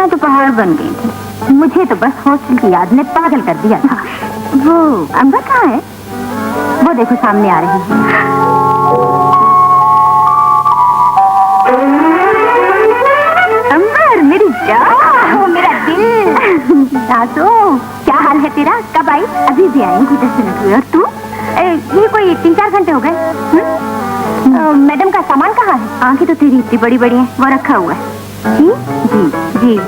मैं तो पहाड़ बन गई थी। मुझे तो बस हॉस्टल की याद ने पागल कर दिया था। वो अंबर कहाँ है? वो देखो सामने आ रही है। अंबर मेरी जान, मेरा दिल। सासू क्या हाल है तेरा? कब आई? अभी भी आएंगी 10 मिनट हुए। और तू? ये कोई 3-4 घंटे हो गए। मैडम का सामान कहाँ है? आंखें तो तेरी इतनी बड़ी बड़ी हैं, वो रखा हुआ है। जी जी जी,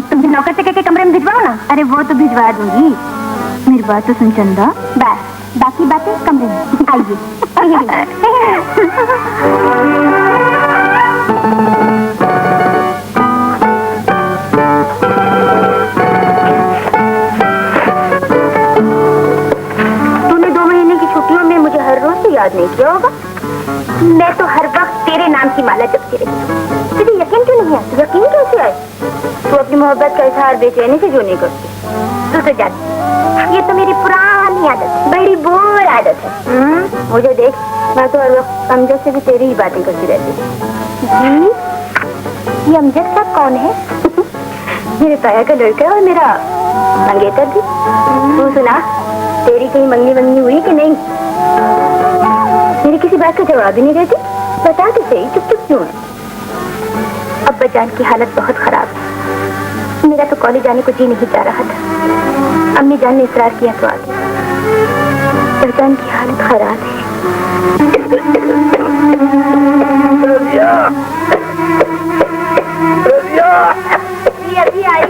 तुमसे नौकर से कहकर कमरे में भिजवाओ ना। अरे वो तो भिजवा दूंगी, मेरी बात तो सुन चंदा। बस बाकी बातें कमरे में। आइए। तूने 2 महीने की छुट्टियों में मुझे हर रोज तो याद नहीं किया होगा। मैं तो हर वक्त तेरे नाम की माला जपती रही। तुझे यकीन क्यों नहीं है? यकीन कैसे आए? तू अपनी मोहब्बत का इजहार बेचैनी से जो नहीं करती। तू तो जाती, ये तो मेरी पुरानी आदत है, बड़ी बोर आदत है। मुझे देख, मैं तो हर वक्त अमजद से भी तेरी ही बातें करती रहती। जी, ये अमजद साहब कौन है? मेरे ताया का लड़का है और मेरा मंगेतर भी। तू सुना, तेरी कहीं मंगनी हुई कि नहीं? मेरी किसी बात का जवाब ही नहीं देती। बता तो सही, चुप क्यों है? अब्बा जान की हालत बहुत खराब है। मेरा तो कॉलेज जाने को जी नहीं जा रहा था। अम्मी जान ने इसरार किया तो आ गई। अब्बा जान की हालत खराब है। अभी आई।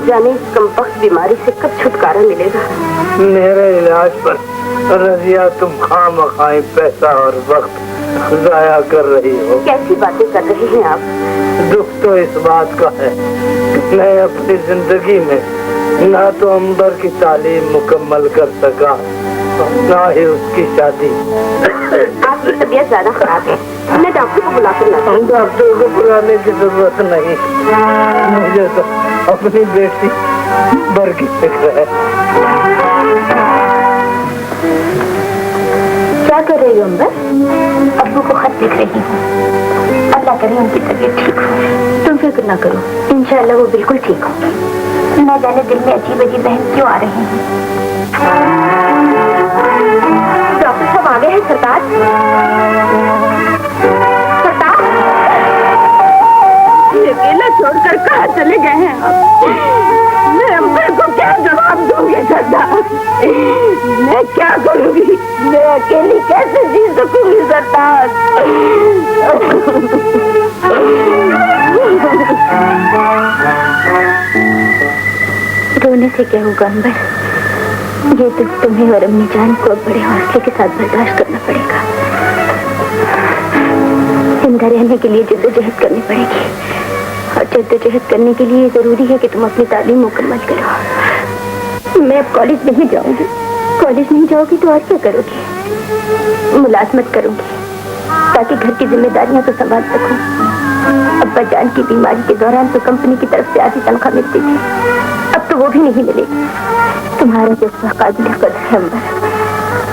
जाने इस कमबख्त बीमारी से कब छुटकारा मिलेगा। मेरे इलाज पर रजिया तुम खामखाई पैसा और वक्त जाया कर रही हो। कैसी बातें कर रही हैं आप? दुख तो इस बात का है कि मैं अपनी जिंदगी में ना तो अंबर की तालीम मुकम्मल कर सका, ना ही उसकी शादी। आपकी तबीयत ज्यादा खराब है, मैं डॉक्टर को बुला कर लाता हूँ। डॉक्टर को बुलाने की जरूरत नहीं, मुझे तो अपनी बेटी बर की फिक्र है। क्या कर रही हो अंबर? अब्बू को खत लिख रही हूँ। अल्लाह करे उनकी तबीयत ठीक हो। तुम फिक्र ना करो, इंशाल्लाह वो बिल्कुल ठीक हो। न जाने दिल में अजीब अजीब बहन क्यों आ रहे हैं। डॉक्टर साहब आ गए हैं सरकार। सरकार, अकेला छोड़कर कहाँ चले गए हैं आप? मैं अंबर को क्या जवाब दूंगी सरदार? मैं क्या करूंगी? मैं अकेली कैसे जी सकूंगी सरदार? रोने से क्या होगा अंबर? ये दुख तुम्हें और अम्मी जान को बड़े हौसले के साथ बर्दाश्त करना पड़ेगा। जिंदा रहने के लिए जद्दोजहद करनी पड़ेगी, और जद्दोजहद करने के लिए जरूरी है कि तुम अपनी तालीम मुकम्मल करो। मैं अब कॉलेज नहीं जाऊंगी। कॉलेज नहीं जाओगी तो और क्या करोगी? मुलाजमत करूंगी ताकि घर की जिम्मेदारियां तो संभाल सकूं। अब्बा जान की बीमारी के दौरान तो कंपनी की तरफ से आधी तनख्वाह मिलती थी, अब तो वो भी नहीं मिलेगी। तुम्हारा जज्बा काबिल कदर है अंबर,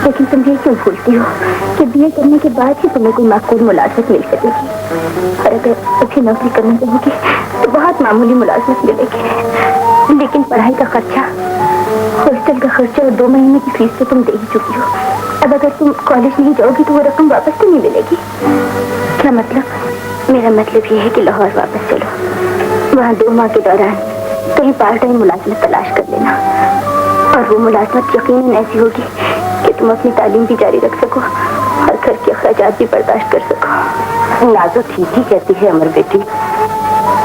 लेकिन तुम ये क्यों भूलती हो कि बीए करने के बाद ही तुम्हें कोई माकूल मुलाजमत मिल सकेगी। और अगर अच्छी नौकरी करने जाओगी तो बहुत मामूली मुलाजमत मिलेगी, लेकिन पढ़ाई का खर्चा, हॉस्टल का खर्चा और 2 महीने की फीस तो तुम दे ही चुकी हो। अब अगर तुम कॉलेज नहीं जाओगी तो वो रकम वापस तो नहीं मिलेगी। क्या मतलब? मेरा मतलब ये है कि लाहौर वापस चलो, वहाँ 2 माह के दौरान कहीं पार्ट टाइम मुलाजमत तलाश कर लेना, और वो मुलाजमत यकीनन ऐसी होगी कि तुम अपनी तालीम भी जारी रख सको और घर के अखराजात भी बर्दाश्त कर सको। नाजो ठीक ही कहती है अमर बेटी,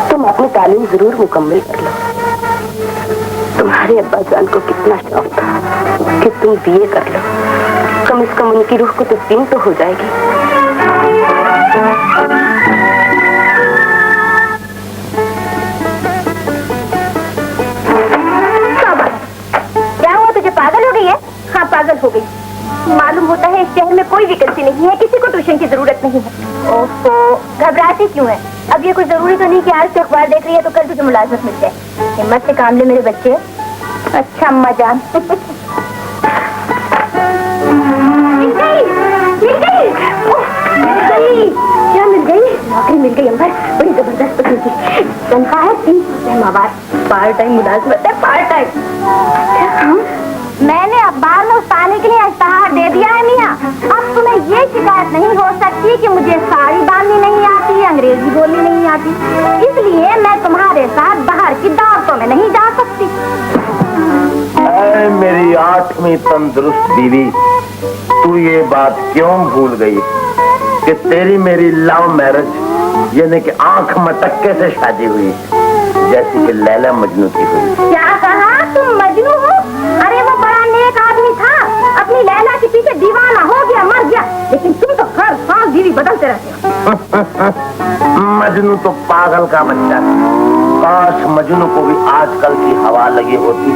तुम अपनी तालीम जरूर मुकम्मल कर लो। तुम्हारे अब्बा जान को कितना शौक था कि तुम बीए कर लो, कम से कम उनकी रूह को तस्लीम तो हो जाएगी। क्या हुआ तुझे? पागल हो गई है? हाँ पागल हो गई। मालूम होता है इस शहर में कोई वैकेंसी नहीं है, किसी को ट्यूशन की जरूरत नहीं है। ओहो, घबराती क्यों है? अब ये कोई जरूरी तो नहीं कि आज से अखबार देख रही है तो कल तुझे मुलाजमत मिल जाए। हिम्मत से काम ले मेरे बच्चे। अच्छा अम्मा जान। मिल गई, मिल गई। गई अंबर, बड़ी जबरदस्त पसंद की। तनख्वाह है 300 माहवार, पार्ट टाइम मुलाजमत है, पार्ट टाइम। मैंने अखबार में उतारने के लिए इश्तहार दे दिया है मियाँ। अब तुम्हें ये शिकायत नहीं हो सकती कि मुझे साड़ी बांधनी नहीं आती, अंग्रेजी बोलनी नहीं आती, इसलिए मैं तुम्हारे साथ बाहर की दावतों में नहीं जा सकती। मेरी 8वीं तंदुरुस्त बीवी, तू ये बात क्यों भूल गई कि तेरी मेरी लव मैरिज यानी कि आंख मटक्के से शादी हुई, जैसी कि लैला मजनू की हुई। क्या कहा? तुम मजनू हो? अरे वो बड़ा नेक आदमी था, अपनी लैला के पीछे दीवाना हो गया, मर गया, लेकिन तुम तो हर साल बीवी बदलते रहते हो। मजनू तो पागल का बच्चा है। काश मजनू को भी आजकल की हवा लगी होती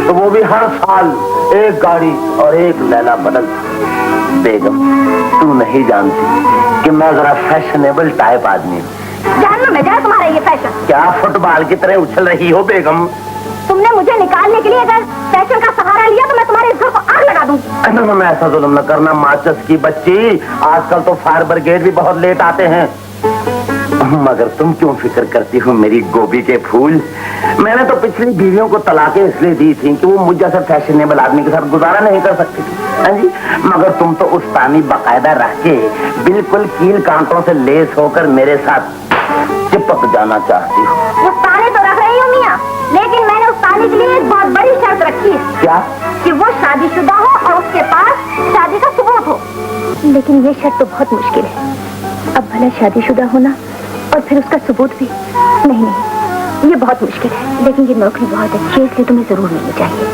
तो वो भी हर साल एक गाड़ी और एक लैला बदलता। बेगम, तू नहीं जानती कि मैं जरा फैशनेबल टाइप आदमी हूँ। जान लो मैं जाए तुम्हारा ये फैशन। क्या फुटबॉल की तरह उछल रही हो बेगम? तुमने मुझे निकालने के लिए अगर फैशन का सहारा लिया तो मैं तुम्हारे घर को आग लगा दूंगी। मैं ऐसा जुल्म न करना माचस की बच्ची, आजकल तो फायर ब्रिगेड भी बहुत लेट आते हैं। मगर तुम क्यों फिक्र करती हो मेरी गोभी के फूल? मैंने तो पिछली बीवियों को तलाकें इसलिए दी थी कि वो मुझ जैसे फैशनेबल आदमी के साथ गुजारा नहीं कर सकती थी। हाँ जी, मगर तुम तो उस्तानी बाकायदा रख के बिल्कुल कील कांटों से लेस होकर मेरे साथ चिपक जाना चाहती हो। उस्तानी तो रख रही हूँ मियाँ, लेकिन मैंने उस्तानी के लिए एक बहुत बड़ी शर्त रखी है। क्या? कि वो शादीशुदा हो और उसके पास शादी का सबूत हो। लेकिन ये शर्त तो बहुत मुश्किल है। अब भला शादीशुदा होना और फिर उसका सबूत भी? नहीं, ये बहुत मुश्किल है, लेकिन ये नौकरी बहुत अच्छी है, इसलिए तुम्हें जरूर मिलनी चाहिए।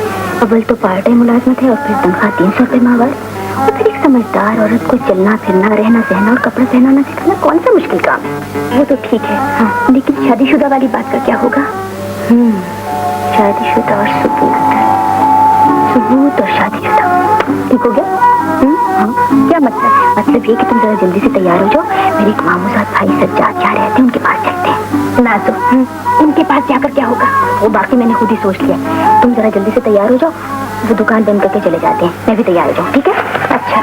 अव्वल तो पार्ट टाइम मुलाजमत है और फिर तनख्वाह 300 रुपये माहवार, और फिर एक समझदार औरत को चलना फिरना, रहना सहना और कपड़ा पहनाना सिखाना कौन सा मुश्किल काम है? वो तो ठीक है, हाँ, लेकिन शादीशुदा वाली बात का क्या होगा? शादीशुदा और सबूत और शादीशुदा, ठीक हो गया? क्या मतलब? मतलब ये कि तुम जरा जल्दी से तैयार हो जाओ, मेरे एक मामूजात भाई सज्जाद जा रहे थे, उनके पास चलते हैं। ना तो उनके पास जाकर क्या होगा, वो बाकी मैंने खुद ही सोच लिया। तुम जरा जल्दी से तैयार हो जाओ, वो दुकान बंद करके चले जाते हैं, मैं भी तैयार हो जाऊँ, ठीक है? अच्छा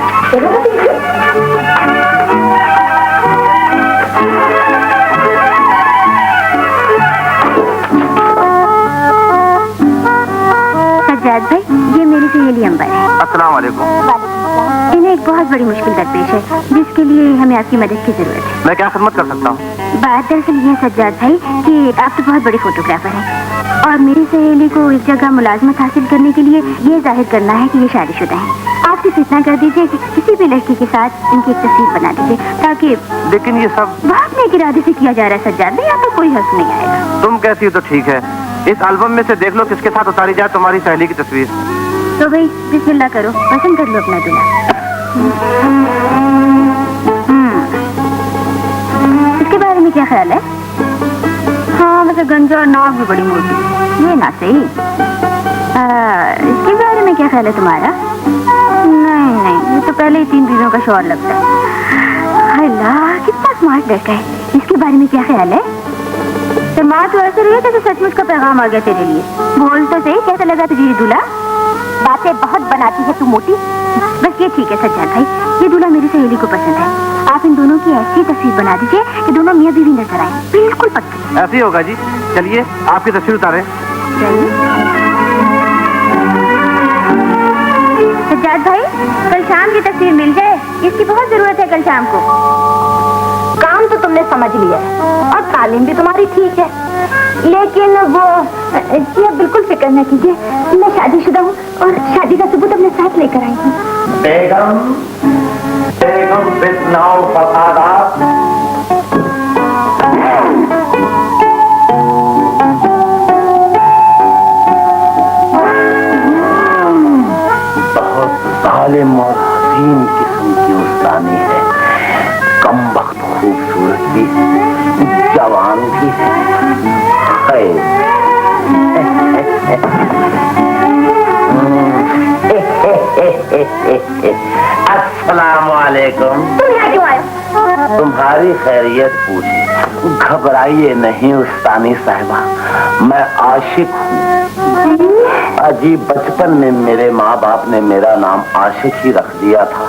सज्जाद भाई, ये मेरी सहेली अंबर है। अस्सलाम वालेकुम। इन्हें एक बहुत बड़ी मुश्किल दरपेश है, जिसके लिए हमें आपकी मदद की जरूरत है। मैं क्या खिदमत कर सकता हूँ? बात दरअसल ये सज्जाद भाई कि आप तो बहुत बड़े फोटोग्राफर हैं और मेरी सहेली को इस जगह मुलाजमत हासिल करने के लिए ये जाहिर करना है कि ये शादीशुदा है। आप सिर्फ इतना कर दीजिए कि किसी भी लड़की के साथ इनकी एक तस्वीर बना दीजिए, ताकि। लेकिन ये सब बहुत नेक इरादे से किया जा रहा है सज्जाद भाई, यहाँ पर कोई हर्ष नहीं आएगा। तुम कहती हो तो ठीक है, इस एल्बम में से देख लो किसके साथ उतारी जाए तुम्हारी सहेली की तस्वीर। तो भाई बिस्मिल्लाह करो, पसंद कर लो अपना दूल्हा। इसके बारे में क्या ख्याल है? हाँ, वैसे गंजा और नाक भी बड़ी मोटी, ये ना सही। इसके बारे में क्या ख्याल है तुम्हारा? नहीं, ये तो पहले ही 3 बीवियों का शौहर लगता है। अल्लाह, कितना स्मार्ट लड़का है। इसके बारे में क्या ख्याल है? माँ तो ऐसे रही है जैसे सचमुच का पैगाम आ गया तेरे लिए। बोल तो सही, कैसा लगा तुझे ये दूल्हा? बातें बहुत बनाती है तू मोटी। बस ये ठीक है सज्जाद भाई, ये दूल्हा मेरी सहेली को पसंद है। आप इन दोनों की ऐसी तस्वीर बना दीजिए कि दोनों मियाँ बीवी नजर आए, बिल्कुल पक्की। ऐसे ही होगा जी। चलिए आपकी तस्वीर उतारें। सज्जाद भाई, कल शाम की तस्वीर मिल जाए, इसकी बहुत जरूरत है कल शाम को। काम तो तुमने समझ लिया और तालीम भी तुम्हारी ठीक है, लेकिन वो जी आप बिल्कुल फिक्र न कीजिए, मैं शादीशुदा हूँ और शादी का सबूत अपने साथ लेकर आई हूँ। बेगम फितनाओ फसादात, बहुत जालिम और हसीन किस्म की उस्तानी है। कमबख्त खूबसूरत भी, जवान भी है। अस्सलाम वालेकुम। तुम यहाँ क्यों आए? तुम्हारी खैरियत पूछी। घबराइए नहीं उस्तानी साहिबा, मैं आशिक हूँ। अजीब, बचपन में मेरे माँ बाप ने मेरा नाम आशिक ही रख दिया था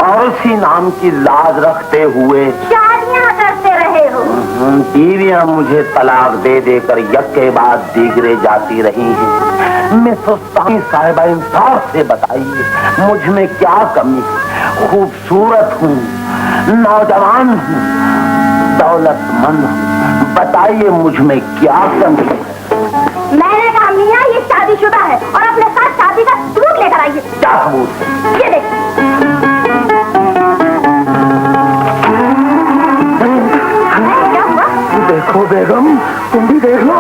और उसी नाम की लाज रखते हुए शादियाँ करते रहे हो। बीवियां मुझे तलाक दे देकर यक के बाद दीगरे जाती रही हैं। मैं सोचता हूं साहिबा इंसाफ से बताइए मुझ में क्या कमी है। खूबसूरत हूँ, नौजवान हूँ, दौलतमंद हूँ, बताइए मुझ में क्या कमी है। मैंने कहा मियाँ ये शादीशुदा है और अपने साथ शादी का सबूत लेकर आइए। क्या सबूत है? ये देखिए। क्या हुआ? देखो बेगम, तुम भी देख लो।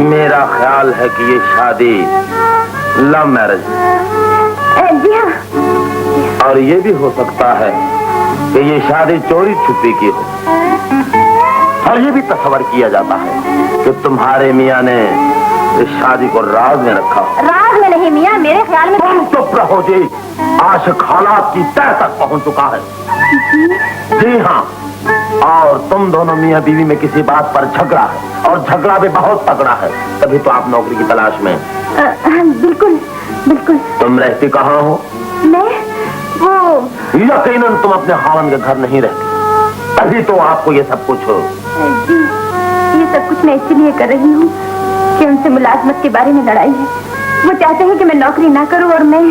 मेरा ख्याल है कि ये शादी लव मैरिज है। जी हाँ। और ये भी हो सकता है कि ये शादी चोरी छुपी की हो। और ये भी तस्वर किया जाता है कि तुम्हारे मियाँ ने इस शादी को राज में रखा। राज में नहीं मियाँ, मेरे ख्याल में। तुम चुप रहो जी, आशिक हालात की तह तक पहुंच चुका है। जी हाँ, और तुम दोनों मियाँ बीवी में किसी बात पर झगड़ा है और झगड़ा भी बहुत तगड़ा है, तभी तो आप नौकरी की तलाश में। बिल्कुल बिल्कुल। तुम रहती कहाँ हो? मैं वो यकीनन तुम अपने खावन के घर नहीं रहती, तभी तो आपको ये सब कुछ हो। जी, ये सब कुछ मैं इसलिए कर रही हूँ कि उनसे मुलाजमत के बारे में लड़ाई है। वो चाहते हैं कि मैं नौकरी ना करूँ और मैं।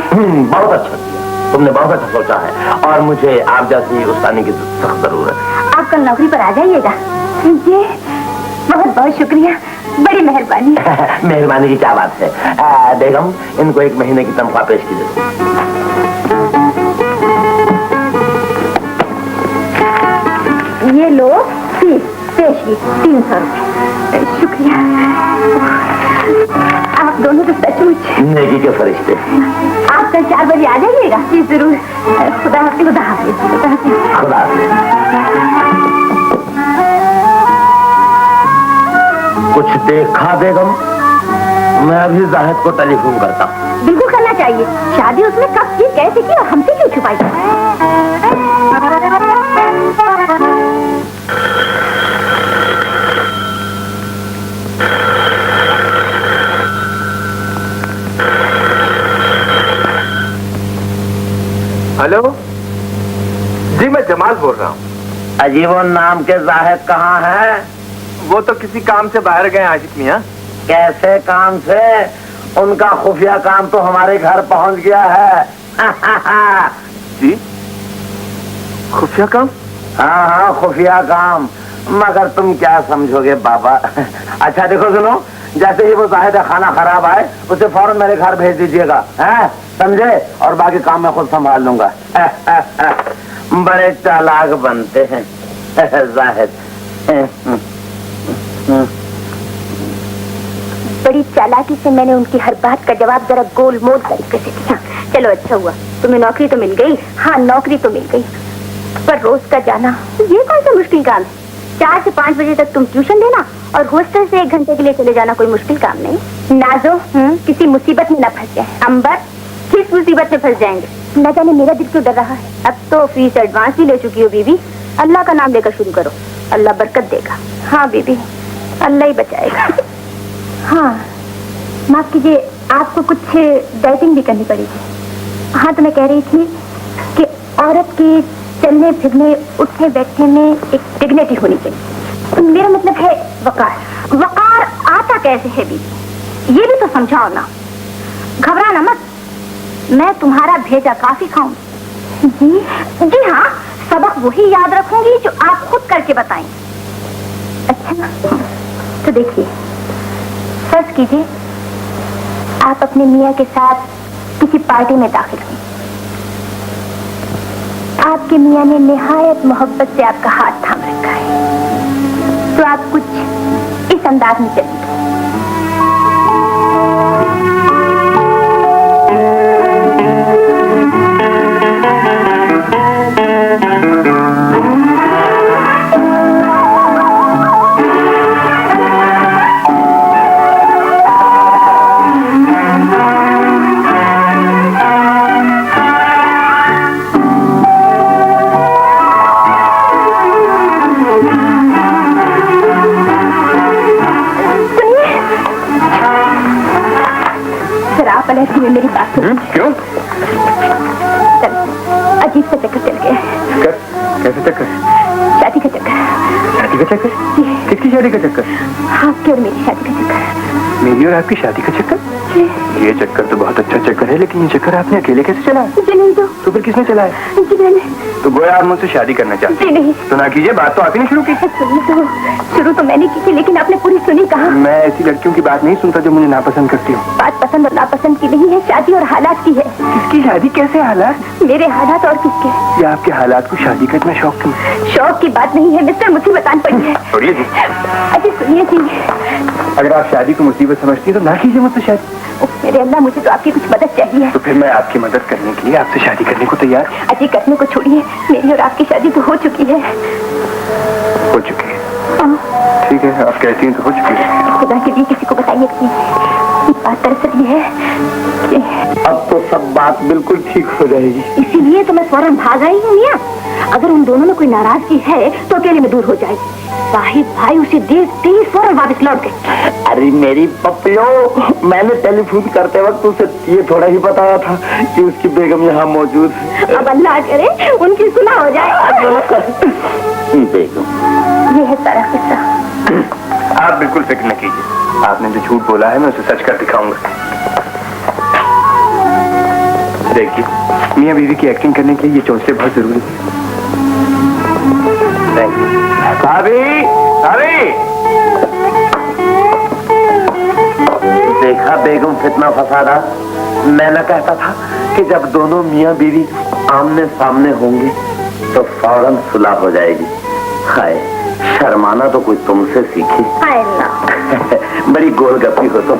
बहुत अच्छा किया, तुमने बहुत अच्छा सोचा है और मुझे आप जैसी उस्तानी की सख्त जरूरत है। आप कल नौकरी पर आ जाइएगा। जी बहुत बहुत शुक्रिया, बड़ी मेहरबानी। मेहरबानी की क्या बात है। बेगम, इनको 1 महीने की तनख्वाह पेश कीजिए। ये लो फीस पेशगी 300 रुपए। शुक्रिया। आप दोनों तो सचमुच नेकी के फरिश्ते। आप कल 4 बजे आ जाइएगा। जी जरूर। खुदा हाफिज। खुदा हाफिज। खुदा हाफिज। खुदा हाफिज। कुछ देखा बेगम? मैं अभी जाहिद को टेलीफोन करता हूँ। बिल्कुल करना चाहिए। शादी उसने कब की, कैसे की और हमसे क्यों छुपाई? हेलो जी, मैं जमाल बोल रहा हूँ। अजीबो नाम के जाहिद कहाँ है? वो तो किसी काम से बाहर गए आशिक मियाँ। कैसे काम से? उनका खुफिया काम तो हमारे घर पहुंच गया है। जी, खुफिया काम? हाँ हाँ, खुफिया काम, मगर तुम क्या समझोगे बाबा। अच्छा देखो सुनो, जैसे ही वो जाहिद खाना खराब आए उसे फौरन मेरे घर भेज दीजिएगा, हैं? समझे? और बाकी काम मैं खुद संभाल लूंगा। बड़े चालाक बनते हैं जाहिद। बड़ी चालाकी से मैंने उनकी हर बात का जवाब जरा गोल मोल तरीके से दिया। चलो अच्छा हुआ, तुम्हें नौकरी तो मिल गई। हाँ नौकरी तो मिल गई, पर रोज का जाना ये कौन सा मुश्किल काम है? 4 से 5 बजे तक तुम ट्यूशन देना और हॉस्टल से 1 घंटे के लिए चले जाना कोई मुश्किल काम नहीं। नाजो किसी मुसीबत में न फंस जाए। अंबर किस मुसीबत में फंस जाएंगे? न जाने मेरा दिल क्यों डर रहा है। अब तो फीस एडवांस भी ले चुकी हो बीबी। अल्लाह का नाम लेकर शुरू करो, अल्लाह बरकत देगा। हाँ बीबी, अल्लाह ही बचाएगा। हाँ माफ कीजिए, आपको कुछ डाइटिंग भी करनी पड़ेगी। हाँ तो मैं कह रही थी कि औरत की चलने फिरने उठने बैठने में एक डिग्निटी होनी चाहिए। मेरा मतलब है वकार। वकार आता कैसे है बीबी, ये भी तो समझाओ ना। घबराना मत, मैं तुम्हारा भेजा काफी खाऊंगी। जी हाँ, सबक वही याद रखूंगी जो आप खुद करके बताएंगे। अच्छा तो देखिए, फर्ज कीजिए आप अपने मियाँ के साथ किसी पार्टी में दाखिल हुई। आपके मियाँ ने निहायत मोहब्बत से आपका हाथ थाम रखा है, तो आप कुछ इस अंदाज में चलिए। शादी का चक्कर? किसकी शादी का चक्कर? आपकी और मेरी शादी का चक्कर। मेरी और आपकी शादी का चक्कर? ये चक्कर तो बहुत अच्छा चक्कर है, लेकिन ये चक्कर आपने अकेले कैसे चलाया? जी नहीं तो फिर किसने चलाया? जी मैंने। तो गोया आप मुझसे शादी करना चाहते? जी नहीं। तो ना कीजिए, बात तो आपने शुरू की। सुनिए तो, शुरू तो मैंने की थी, लेकिन आपने पूरी सुनी कहा। मैं ऐसी लड़कियों की बात नहीं सुनता जो मुझे नापसंद करती हूँ। बात पसंद और नापसंद की नहीं है, शादी और हालात की है। किसकी शादी? कैसे हालात? मेरे हालात और किसके? या आपके हालात को शादी का इतना शौक क्यों? शौक की बात नहीं है मिस्टर, मुसीबत पड़ी है। छोड़िए जी। अजी सुनिए जी, अगर आप शादी को मुसीबत समझती हैं तो ना कीजिए मुझसे शादी। मेरे अल्लाह, मुझे तो आपकी कुछ मदद चाहिए। तो फिर मैं आपकी मदद करने के लिए आपसे शादी करने को तैयार। अजी करने को छोड़िए, मेरी और आपकी शादी तो हो चुकी है। हो चुकी है? ठीक है, आप कहती हैं तो हो चुकी है। खुदा के लिए किसी को बताइए नहीं। बात दरअसल ये है कि अब तो सब बात बिल्कुल ठीक हो जाएगी। इसीलिए तो मैं फौरन भाग आई हूँ मियाँ। अगर उन दोनों में कोई नाराजगी है तो अकेले में दूर हो जाएगी। साहिब भाई उसे देखते ही फौरन वापस लौट गए। अरे मेरी पपियो, मैंने टेलीफोन करते वक्त उसे ये थोड़ा ही बताया था कि उसकी बेगम यहाँ मौजूद है। अब अल्लाह करे उनकी सुलह हो जाए। बेगम, ये है सारा किस्सा। आप बिल्कुल फिक्र न कीजिए, आपने जो झूठ बोला है मैं उसे सच कर दिखाऊंगा। देखिए, मियाँ बीवी की एक्टिंग करने के लिए ये चौंसले बहुत जरूरी है। भाभी, भाभी। देखा बेगम फितना फसादा? मैं न कहता था कि जब दोनों मियाँ बीवी आमने सामने होंगे तो फौरन सुलह हो जाएगी। हाय, शर्माना तो कोई तुमसे सीखे। हाय अल्लाह। बड़ी गोलगप्पी हो तुम।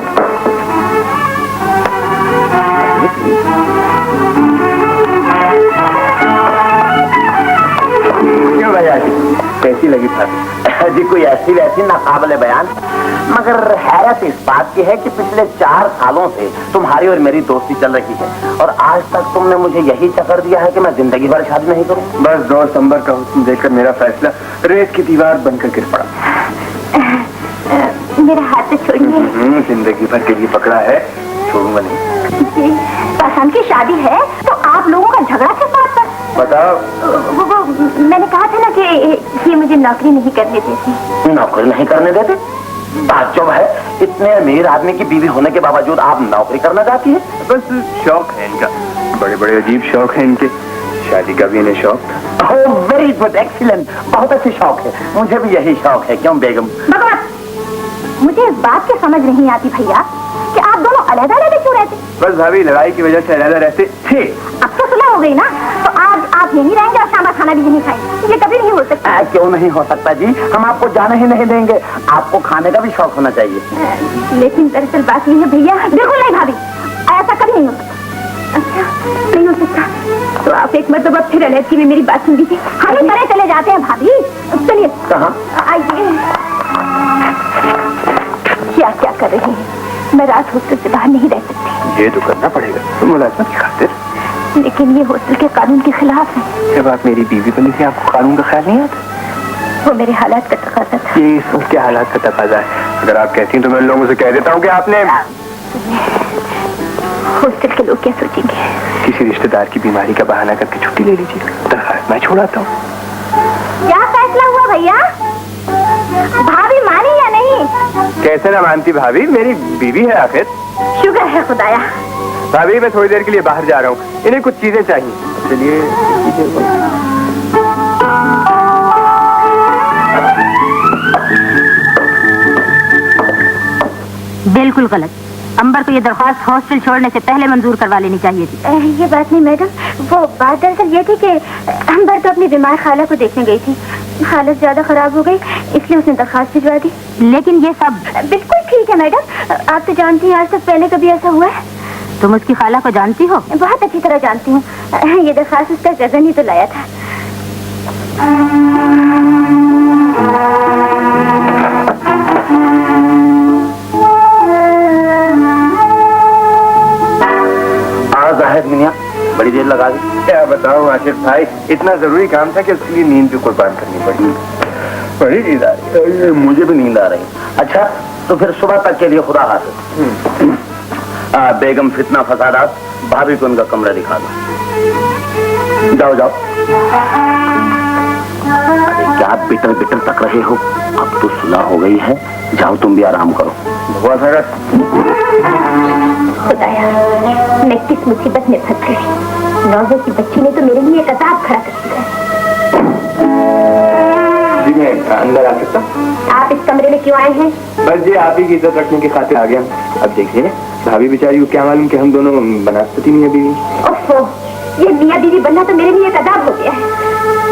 क्यों भैया जी, कैसी लगी भाभी? जी कोई ऐसी वैसी नाकाबिले बयान, मगर हैरत इस बात की है कि पिछले 4 सालों से तुम्हारी और मेरी दोस्ती चल रही है और आज तक तुमने मुझे यही चक्कर दिया है कि मैं जिंदगी भर शादी नहीं करूं। बस 2 सितंबर का हुक्म देखकर मेरा फैसला रेत की दीवार बनकर गिर पड़ा। मेरा हाथ से छोड़िए। जिंदगी भर के लिए पकड़ा है, छोड़ूंगा नहीं। पसंद की शादी है तो आप लोगों का झगड़ा किस बात पर? बताओ। वो मैंने कहा था ना कि ये मुझे नौकरी नहीं करने देती। नौकरी नहीं करने देते? ताज्जुब है, इतने अमीर आदमी की बीवी होने के बावजूद आप नौकरी करना चाहती है? बस शौक है इनका, बड़े बड़े अजीब शौक है इनके। शादी का भी इन्हें शौक था। ओह वेरी गुड, एक्सीलेंट, बहुत अच्छे शौक है। मुझे भी यही शौक है। क्यों बेगम? भगवान, मुझे इस बात की समझ नहीं आती भैया कि आप दोनों अलग अलग क्यों रहते? बस भाभी, लड़ाई की वजह से अलग रहते थे। अब तो सुलह हो गई ना, तो आज आप यहीं रहेंगे और शाम का खाना भी यहीं खाएंगे। ये कभी नहीं हो सकता। क्यों नहीं हो सकता जी? हम आपको जाने ही नहीं देंगे। आपको खाने का भी शौक होना चाहिए। लेकिन दरअसल बात ये है भैया। बिल्कुल नहीं भाभी, ऐसा कभी नहीं हो सकता। अच्छा नहीं हो सकता तो आप एक मरतबा फिर अनैतिकी में मेरी बात सुन लीजिए। हम ही परे चले जाते हैं भाभी। चलिए। कहाँ? आइए। क्या क्या कर रही है? मैं रात हॉस्टल से बाहर नहीं रह सकती। ये तो करना पड़ेगा, तुम मुलाजमत की खातिर। लेकिन ये हॉस्टल के कानून के खिलाफ है। जब आप मेरी बीवी बनी थी, आपको कानून का ख्याल नहीं आता? वो मेरे हालात का तकाजा था। ये उसके हालात का तकाजा है। अगर आप कहती हैं तो मैं लोगों से कह देता हूँ कि आपने। हॉस्टल के लोग क्या सोचेंगे? किसी रिश्तेदार की बीमारी का बहाना करके छुट्टी ले लीजिए, दरखास्त मैं छोड़ाता हूँ। क्या फैसला हुआ भैया? भाभी मानी या नहीं? कैसे ना मानती भाभी, मेरी बीवी है आखिर। शुक्र है खुदाया। भाभी मैं थोड़ी देर के लिए बाहर जा रहा हूँ, इन्हें कुछ चीजें चाहिए। चलिए। बिल्कुल गलत। अंबर को ये दरख्वास्त हॉस्टल छोड़ने से पहले मंजूर करवा लेनी चाहिए थी। ये बात नहीं मैडम, वो बात दरअसल ये थी कि अंबर तो अपनी बीमार खाला को देखने गई थी। हालत ज्यादा खराब हो गई, इसलिए उसने दरख्वास्त भिजवा दी। लेकिन ये सब बिल्कुल ठीक है मैडम। आप तो जानती हैं आज तक पहले कभी ऐसा हुआ है? तुम उसकी खाला को जानती हो? बहुत अच्छी तरह जानती हूँ। ये दरख्वास्त उसका कजन ही तो लाया था। जाहिद मियां, बड़ी देर लगा दी। क्या बताऊं आशिफ भाई, इतना जरूरी काम था कि उसके लिए नींद भी कुर्बान करनी पड़ी। बड़ी नींद आ रही। मुझे भी नींद आ रही। अच्छा तो फिर सुबह तक के लिए खुदा हाफिज। बेगम फितना फसादात, भाभी को उनका कमरा दिखा दो। जाओ जाओ। अरे क्या क्या बिटर बिटर तक रहे हो? अब तो सुलह हो गई है, जाओ तुम भी आराम करो। खुदाया, मैं किस मुसीबत में फंस गई। नौजो की बच्ची ने तो मेरे लिए एक अजाब खड़ा कर दिया। जी मैं अंदर आ सकता? आप इस कमरे में क्यों आए हैं? बस जी आप ही की इज्जत रखने की खातिर आ गया। अब देखिए भाभी बेचारी को क्या मालूम कि हम दोनों बनास्पति मियां बीवी। ओफो, ये मियां बीवी बनना तो मेरे लिए एक अजाब हो गया है।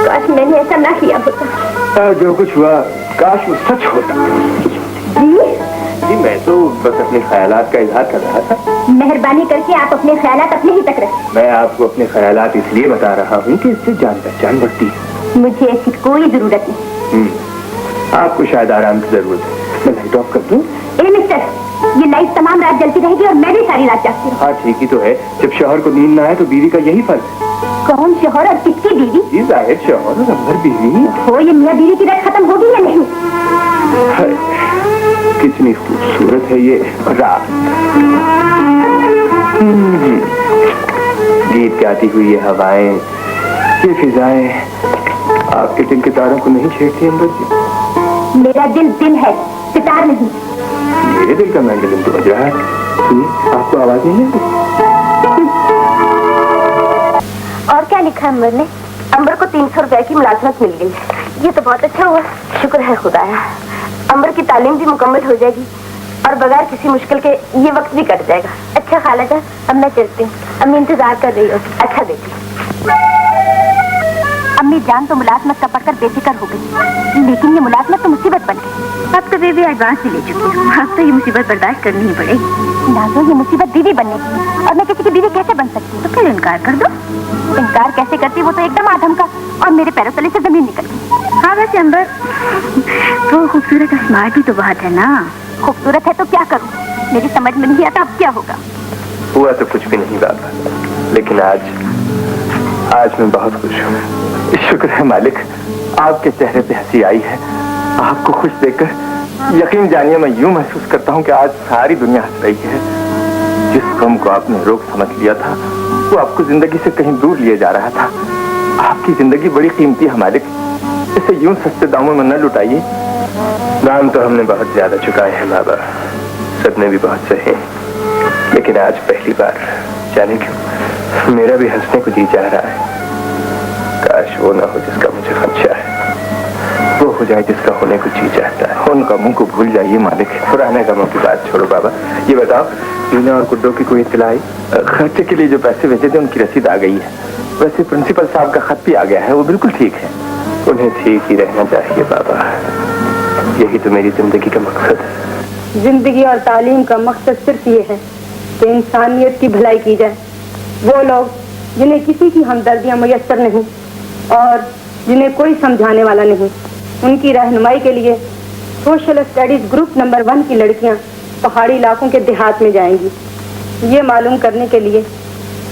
काश मैंने ऐसा ना किया होता। जो कुछ हुआ काश वो सच होता। जी मैं तो बस अपने ख्यालात का इजहार कर रहा था। मेहरबानी करके आप अपने ख्यालात अपने ही तक रखें। मैं आपको अपने ख्यालात इसलिए बता रहा हूँ कि इससे जान पहचान बढ़ती है। मुझे ऐसी कोई जरूरत नहीं। आपको शायद आराम की जरूरत है। मैं लाइट ऑफ कर दूं? ए मिस्टर, ये लाइट तमाम रात जलती रहेगी और मैं भी सारी रात जागती हूँ। हाँ ठीक ही तो है, जब शौहर को नींद ना आए तो बीवी का यही फर्ज है। कौन शौहर और किसकी बीवी? जी जाहिर शौहर और अंदर बीवी। हो, ये मियां बीवी की रात खत्म होगी या नहीं? कितनी खूबसूरत है ये रात। गीत गाती हुई ये हवाएं, ये फिजाएं आपके दिल के तारों को नहीं छेड़ती अंदर जी? मेरा दिल दिल है, सितार नहीं। मेरे दिल का मैंडलिन तो बज रहा है। सुनिए, आपको आवाज नहीं है? और क्या लिखा अंबर ने? अंबर को 300 रुपए की मुलाजमत मिल गई। ये तो बहुत अच्छा हुआ, शुक्र है खुदाया। अंबर की तालीम भी मुकम्मल हो जाएगी और बगैर किसी मुश्किल के ये वक्त भी कट जाएगा। अच्छा खालाजा, अब मैं चलती हूँ, अम्मी इंतजार कर रही हो। अच्छा बेटी। अम्मी जान तो मुलाजमत का पढ़कर बेफिक्र हो गई, लेकिन ये मुलाजमत तो मुसीबत बन गई। अब तो बेबी एडवांस भी ले चुकी हूँ, अब तो ये मुसीबत बर्दाश्त करनी ही पड़ेगी। नाज़ो, ये मुसीबत बीवी बनने की है और मैं किसी की बीवी कैसे बन सकती हूँ? तो फिर इनकार कर दो। इनकार कैसे करती? वो तो एकदम आधम का और मेरे पैरों तले से जमीन निकल गई। हाँ वैसे अंबर तो खूबसूरत और स्मार्ट भी तो बहुत है ना। खूबसूरत है तो क्या करूँ? मेरी समझ में नहीं आता अब क्या होगा। हुआ तो कुछ भी नहीं बाबा, लेकिन आज मैं बहुत खुश हूँ। शुक्र है मालिक, आपके चेहरे पे हंसी आई है। आपको खुश देखकर यकीन जानिए मैं यूं महसूस करता हूँ कि आज सारी दुनिया हंस रही है। जिस गम को आपने रोग समझ लिया था वो आपको जिंदगी से कहीं दूर लिए जा रहा था। आपकी जिंदगी बड़ी कीमती है मालिक, इसे यूं सस्ते दामों में न लुटाइए। दाम तो हमने बहुत ज्यादा चुकाए हैं बाबा, सबने भी बहुत सहे, लेकिन आज पहली बार जाने क्यों मेरा भी हंसने को जी जा रहा है। काश वो ना हो जिसका मुझे खदशा है, वो हो जाए जिसका होने को जी चाहता है। उन गमों को भूल जाइए मालिक, पुराने गमों की बात छोड़ो बाबा। ये बताओ, टीना और गुड्डो की कोई इत्तला आई? खर्चे के लिए जो पैसे भेजे थे उनकी रसीद आ गई है। वैसे प्रिंसिपल साहब का खत भी आ गया है, वो बिल्कुल ठीक है। उन्हें ठीक ही रहना चाहिए बाबा, यही तो मेरी जिंदगी का मकसद है। जिंदगी और तालीम का मकसद सिर्फ ये है कि इंसानियत की भलाई की जाए। वो लोग जिन्हें किसी की हमदर्दियां मुयस्सर नहीं और जिन्हें कोई समझाने वाला नहीं, उनकी रहनुमाई के लिए सोशल स्टडीज ग्रुप नंबर 1 की लड़कियां पहाड़ी इलाकों के देहात में जाएंगी, ये मालूम करने के लिए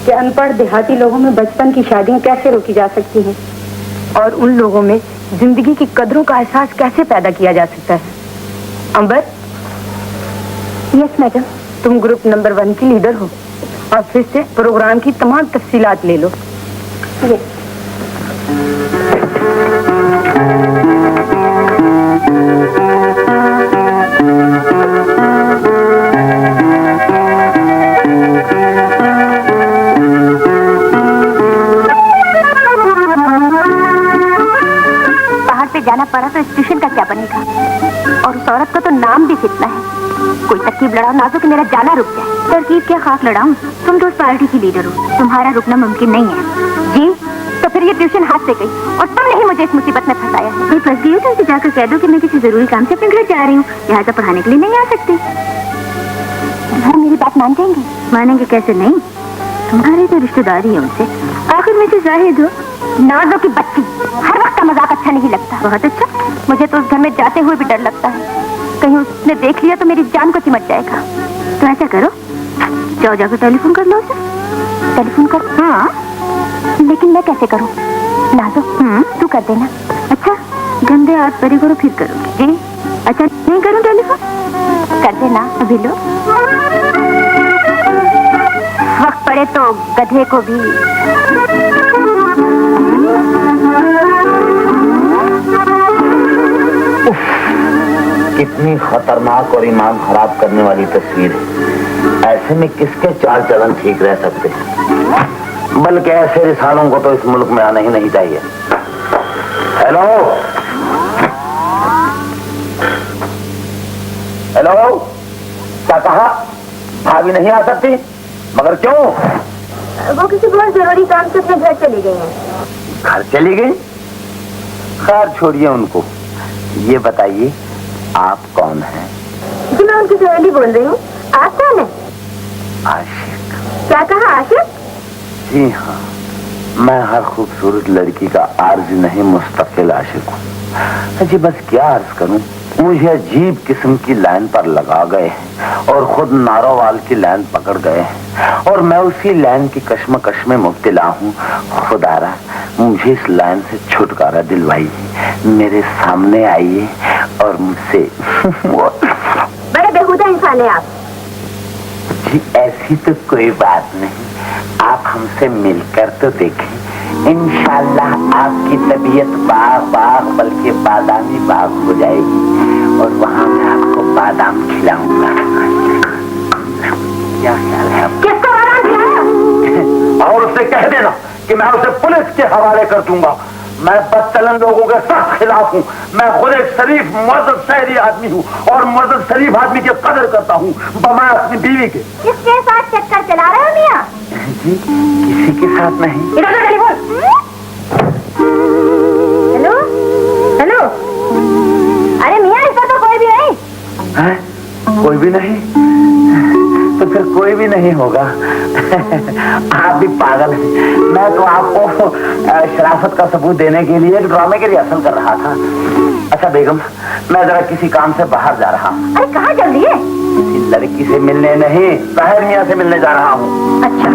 कि अनपढ़ देहाती लोगों में बचपन की शादियां कैसे रोकी जा सकती हैं और उन लोगों में जिंदगी की कदरों का एहसास कैसे पैदा किया जा सकता है। अंबर। Yes madam. तुम ग्रुप नंबर 1 की लीडर हो और फिर से प्रोग्राम की तमाम तफसीलात ले लो। यस। जाना पड़ा तो इस ट्यूशन का क्या बनेगा? और उस औरत का तो नाम भी कितना है। कोई तरकीब लड़ाओ नाज़ो कि मेरा जाना रुक जाए। तरकीब क्या खास लड़ाऊं? तुम तो उस पार्टी की लीडर हो, तुम्हारा रुकना मुमकिन नहीं है। जी तो फिर ये ट्यूशन हाथ से गई और तुमने ही मुझे इस मुसीबत में फंसाया है। मैं फंस गई हूँ तो उनसे जाकर कह दो कि मैं किसी जरूरी काम से अपने घर जा रही हूँ, यहाँ तो पढ़ाने के लिए नहीं आ सकती। वो मेरी बात मान जाएंगे? मानेंगे कैसे नहीं, तुम्हारी तो रिश्तेदारी है उनसे। आखिर में से जाहिद हो। नाज़ो की बच्ची, हर वक्त का मजाक अच्छा नहीं लगता। बहुत अच्छा। मुझे तो उस घर में जाते हुए भी डर लगता है, कहीं उसने देख लिया तो मेरी जान को चिमट जाएगा। तो ऐसा करो, जाओ जाकर टेलीफोन कर लो उसे। टेलीफोन कर? हाँ, लेकिन मैं कैसे करूँ? नाज़ो तू कर देना। अच्छा, गंदे हाथ परी करो फिर करो। जी अच्छा, नहीं करूँ टेलीफोन? कर देना अभी। लो, वक्त पड़े तो गधे को भी कितनी खतरनाक और ईमान खराब करने वाली तस्वीर है। ऐसे में किसके चाल चलन ठीक रह सकते हैं? बल्कि ऐसे रिसालों को तो इस मुल्क में आना ही नहीं चाहिए। हेलो हेलो, क्या कहा? भाभी नहीं आ सकती? मगर क्यों? वो किसी बहुत जरूरी काम से अपने घर चली गई हैं। घर चली गई? खैर छोड़िए उनको। ये बताइए आप कौन हैं? जी मैं उनकी सहेली बोल रही हूँ। आप कौन है? आशिक। क्या कहा? आशिक? जी हाँ, मैं हर खूबसूरत लड़की का आर्ज़ नहीं मुस्तकिल आशिक हूँ। जी बस क्या अर्ज करूँ, मुझे अजीब किस्म की लाइन पर लगा गए और खुद नारोवाल की लाइन पकड़ गए और मैं उसी लाइन की कश्मकश में मुब्तला हूँ। खुदारा मुझे इस लाइन से छुटकारा दिलवाइए, मेरे सामने आइए और मुझसे बड़े बेहुदा इंसान है आप। जी ऐसी तो कोई बात नहीं, आप हमसे मिलकर तो देखें, इंशाल्लाह आपकी तबीयत बाग बाग बल्कि बादामी बाग हो जाएगी और वहाँ मैं आपको बादाम खिलाऊंगा। क्या ख्याल है आपका? किसको बादाम खिलाया? और उसे कह देना कि मैं उसे पुलिस के हवाले कर दूंगा। मैं बदचलन लोगों के सख्त खिलाफ हूँ। मैं खुद एक शरीफ मर्द शहरी आदमी हूँ और मर्द शरीफ आदमी की कदर करता हूँ बमाए अपनी बीवी के। किसके साथ चक्कर चला रहे हो मियाँ? जी किसी के साथ नहीं। इधर टेलीफोन। Hello hello. अरे मियाँ इसका तो कोई भी नहीं है? कोई भी नहीं? तो फिर कोई भी नहीं होगा। आप भी पागल हैं। मैं तो आपको शराफत का सबूत देने के लिए एक ड्रामे की रिहर्सल कर रहा था। अच्छा बेगम, मैं जरा किसी काम से बाहर जा रहा हूँ। अरे कहाँ जल्दी है? किसी लड़की से मिलने नहीं, ताहिर मियाँ से मिलने जा रहा हूँ। अच्छा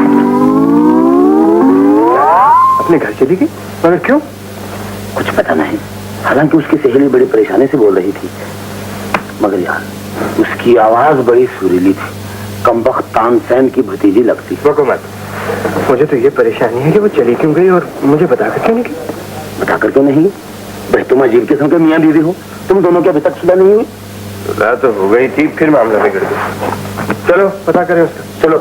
अपने घर चली गई? मगर क्यों? कुछ पता नहीं, हालांकि उसकी सहेली बड़ी परेशानी से बोल रही थी, मगर यार उसकी आवाज बड़ी सुरीली थी, कमबख्त तानसेन की भतीजी लगती। रोको मत, मुझे तो ये परेशानी है कि वो चली क्यों गई और मुझे बताकर क्यों नहीं गई? बताकर क्यों नहीं? भाई तुम अजीब किस्म के मियाँ बीवी हो, तुम दोनों के अभी तक सुलह नहीं हुई? सुलह तो हो गई थी, फिर मामला बिगड़ गया। चलो पता करें उसका। चलो।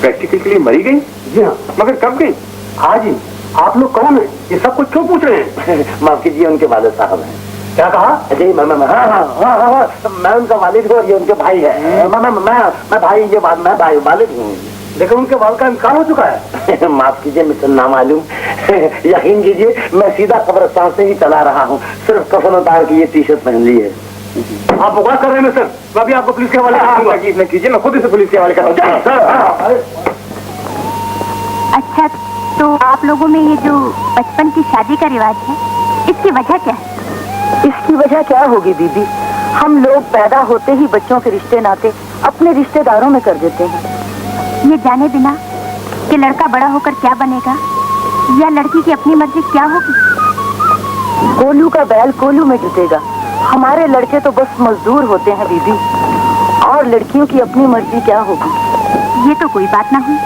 प्रैक्टिकल के लिए मरी गई? जी हाँ। मगर कब गई? आज ही। आप लोग कौन है? ये सब कुछ क्यों पूछ रहे हैं? माफ कीजिए, उनके वालिद साहब हैं। क्या कहा? जी मैं मैं उनका वालिद हूँ और ये उनके भाई है। मैं भाई, ये बात मैं भाई वालिद हूँ। लेकिन उनके वाल का इंतकाल हो चुका है। माफ कीजिए मिस्टर नामालूम, यकीन कीजिए मैं सीधा कब्रिस्तान से ही चला रहा हूँ, सिर्फ कफन उतार के ये टी शर्ट पहन ली है। आप बकवास कर रहे हैं मिस्टर, मैं भी आपको पुलिस के हवाले करूंगा। न कीजिए, मैं खुद इसे पुलिस के हवाले करूंगा। अच्छा तो आप लोगों में ये जो बचपन की शादी का रिवाज है, इसकी वजह क्या है? इसकी वजह क्या होगी बीबी? हम लोग पैदा होते ही बच्चों के रिश्ते नाते अपने रिश्तेदारों में कर देते हैं, ये जाने बिना कि लड़का बड़ा होकर क्या बनेगा या लड़की की अपनी मर्जी क्या होगी। कोल्हू का बैल कोल्हू में जुटेगा। हमारे लड़के तो बस मजदूर होते हैं बीबी, और लड़कियों की अपनी मर्जी क्या होगी? ये तो कोई बात ना हुई।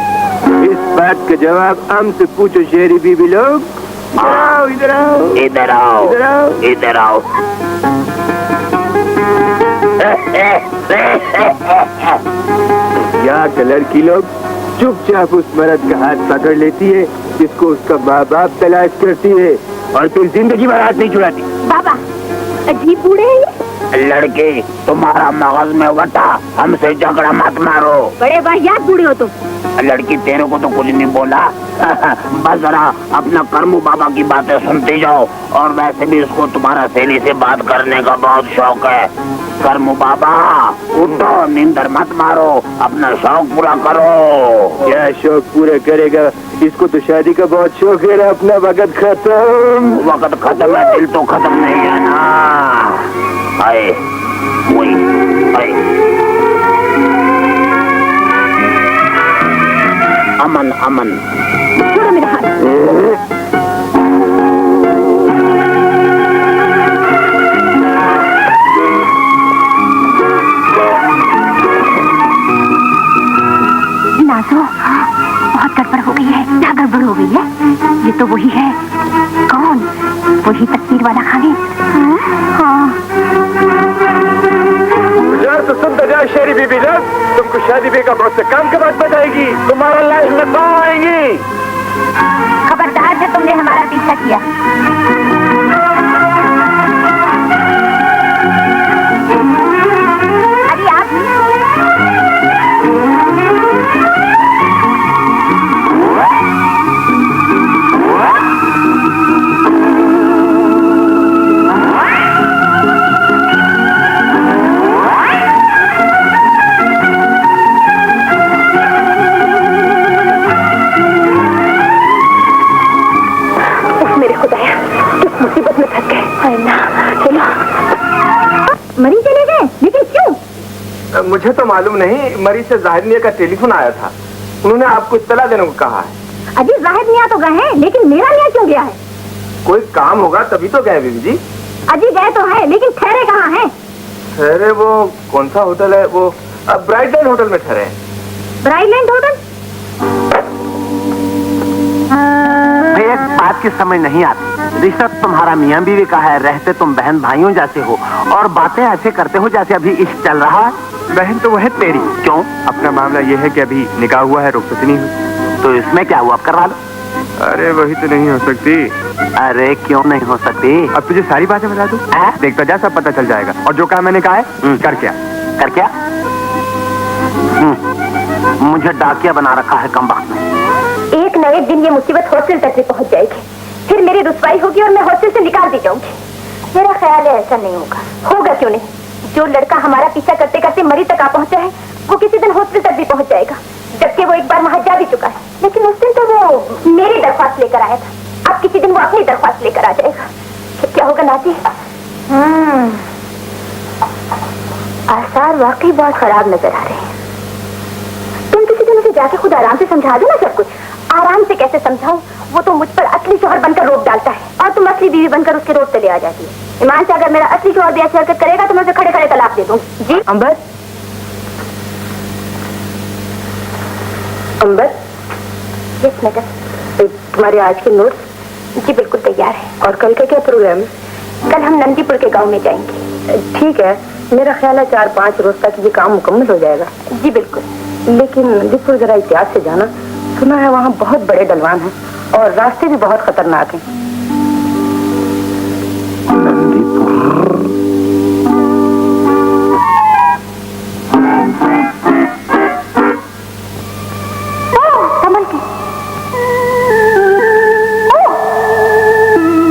इस बात का जवाब हमसे पूछो शहरी बीबी लोग। आओ इधर आओ, इधर आओ, इधर आओ, इधर आओ। यहाँ के लड़की लोग चुपचाप उस मर्द का हाथ पकड़ लेती है जिसको उसका माँ बाप तलाश करती है और फिर जिंदगी भर हाथ नहीं छुड़ाती। बाबा अजीब बूढ़े हैं ये। लड़के तुम्हारा मगज में वटा, हमसे झगड़ा मत मारो। बड़े वाहियात बूढ़े हो तुम। लड़की तेरे को तो कुछ नहीं बोला। बस जरा अपना करमू बाबा की बातें सुनते जाओ, और वैसे भी उसको तुम्हारा सहेली से बात करने का बहुत शौक है। करमू बाबा उठो, नींदर मत मारो, अपना शौक पूरा करो। क्या शौक पूरा करेगा? इसको तो शादी का बहुत शौक है। अपना वक्त खत्म। वक्त खत्म है, दिल तो खत्म नहीं है ना। आए वही आए। अमन अमन। छोड़ो मेरा हाथ। नाज़ो, बहुत गड़बड़ हो गई है। क्या गड़बड़ हो गई है? ये तो वही है। कौन? वही तक तीर वाला खा गए। हाँ तो सुन तो जाओ शेरी बीबी लोग, तुमको शादी बेका बहुत से काम के बाद बताएगी, तुम्हारा लाइफ में कहाँ आएंगी। खबरदार जो तुमने हमारा पीछा किया। अरे आप मरी चले गए, लेकिन क्यों? मुझे तो मालूम नहीं, मरी से जाहिर मियां का टेलीफोन आया था, उन्होंने आपको इत्तला देने को कहा है। अजी जाहिर मियां तो गए हैं, लेकिन मेरा मियां क्यों गया है? कोई काम होगा तभी तो गए बीबी जी। अजी गए तो है, लेकिन ठहरे कहाँ हैं? ठहरे वो कौन सा होटल है, वो ब्राइटलैंड होटल में ठहरे हैं। Brightland hotel? एक बात की समझ नहीं आती, रिश्ता तुम्हारा मियां बीवी का है, रहते तुम बहन भाइयों जैसे हो और बातें ऐसे करते हो जैसे अभी इश्क चल रहा है। बहन तो वो है तेरी। क्यों? अपना मामला ये है कि अभी निकाह हुआ है, रुखसती नहीं हुई। तो इसमें क्या हुआ, अब करवा लो। अरे वही तो नहीं हो सकती। अरे क्यों नहीं हो सकती? अब तुझे सारी बातें बता दूं? देखता जा, सब पता चल जाएगा। और जो काम मैंने कहा है कर क्या? कर क्या? मुझे डाकिया बना रखा है कमबख्त में। एक न एक दिन ये मुसीबत हॉस्टल तक भी पहुंच जाएगी, फिर मेरी रुसवाई होगी और मैं हॉस्टल से निकाल दी जाऊंगी। मेरा ख्याल है ऐसा नहीं होगा। होगा क्यों नहीं? जो लड़का हमारा पीछा करते करते मरी तक आ पहुंचा है, वो किसी दिन हॉस्टल तक भी पहुंच जाएगा, जबकि वो एक बार वहां जा भी चुका है। लेकिन उस दिन तो वो मेरी दरख्वास्त लेकर आया था, अब किसी दिन वो अपनी दरख्वास्त लेकर आ जाएगा। फिर क्या होगा नाती? आसार वाकई बहुत खराब नजर आ रहे हैं। तुम किसी दिन उसे जाके खुद आराम से समझा दो ना सब कुछ। आराम से कैसे समझाऊं? वो तो मुझ पर असली शौहर बनकर रोक डालता है और तुम असली बीवी बनकर उसके रोड चले आ जाती है। ईमान से अगर मेरा असली शौहर भी ऐसी हरकत करेगा तो मैं उसे खड़े खड़े तलाक दे दूंगी। जी अंबर, अंबर, यस मैडम। तुम्हारे आज के नोट्स? जी बिल्कुल तैयार है। और कल का क्या प्रोग्राम है? कल हम नंदीपुर के गांव में जाएंगे। ठीक है, मेरा ख्याल है 4-5 रोज तक ये काम मुकम्मल हो जाएगा। जी बिल्कुल। लेकिन नंदीपुर जरा एहतियात से जाना, सुना है वहाँ बहुत बड़े डलवान हैं और रास्ते भी बहुत खतरनाक हैं। कमल की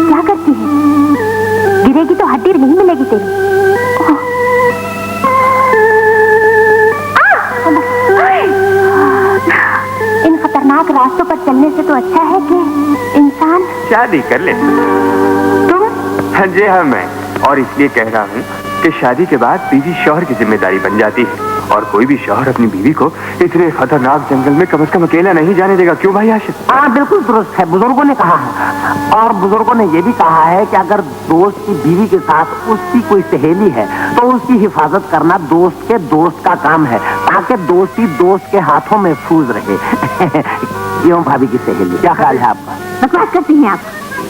क्या करती है? गिरेगी तो हड्डी नहीं मिलेगी तेरी। इन खतरनाक रास्तों पर चलने से तो अच्छा है कि इंसान शादी कर ले। तुम? हाँ जी हाँ, मैं और इसलिए कह रहा हूँ कि शादी के बाद बीवी शौहर की जिम्मेदारी बन जाती है और कोई भी शौहर अपनी बीवी को इतने खतरनाक जंगल में कम से कम अकेला नहीं जाने देगा। क्यों भाई आशिक? हाँ बिल्कुल दुरुस्त है, बुजुर्गों ने कहा है। और बुजुर्गों ने ये भी कहा है कि अगर दोस्त की बीवी के साथ उसकी कोई सहेली है तो उसकी हिफाजत करना दोस्त के दोस्त का काम है, ताकि दोस्ती दोस्त के हाथों महफूज रहे। क्यों भाभी की सहेली? क्या ख्याल है आपका? बकवास करती हैं आप।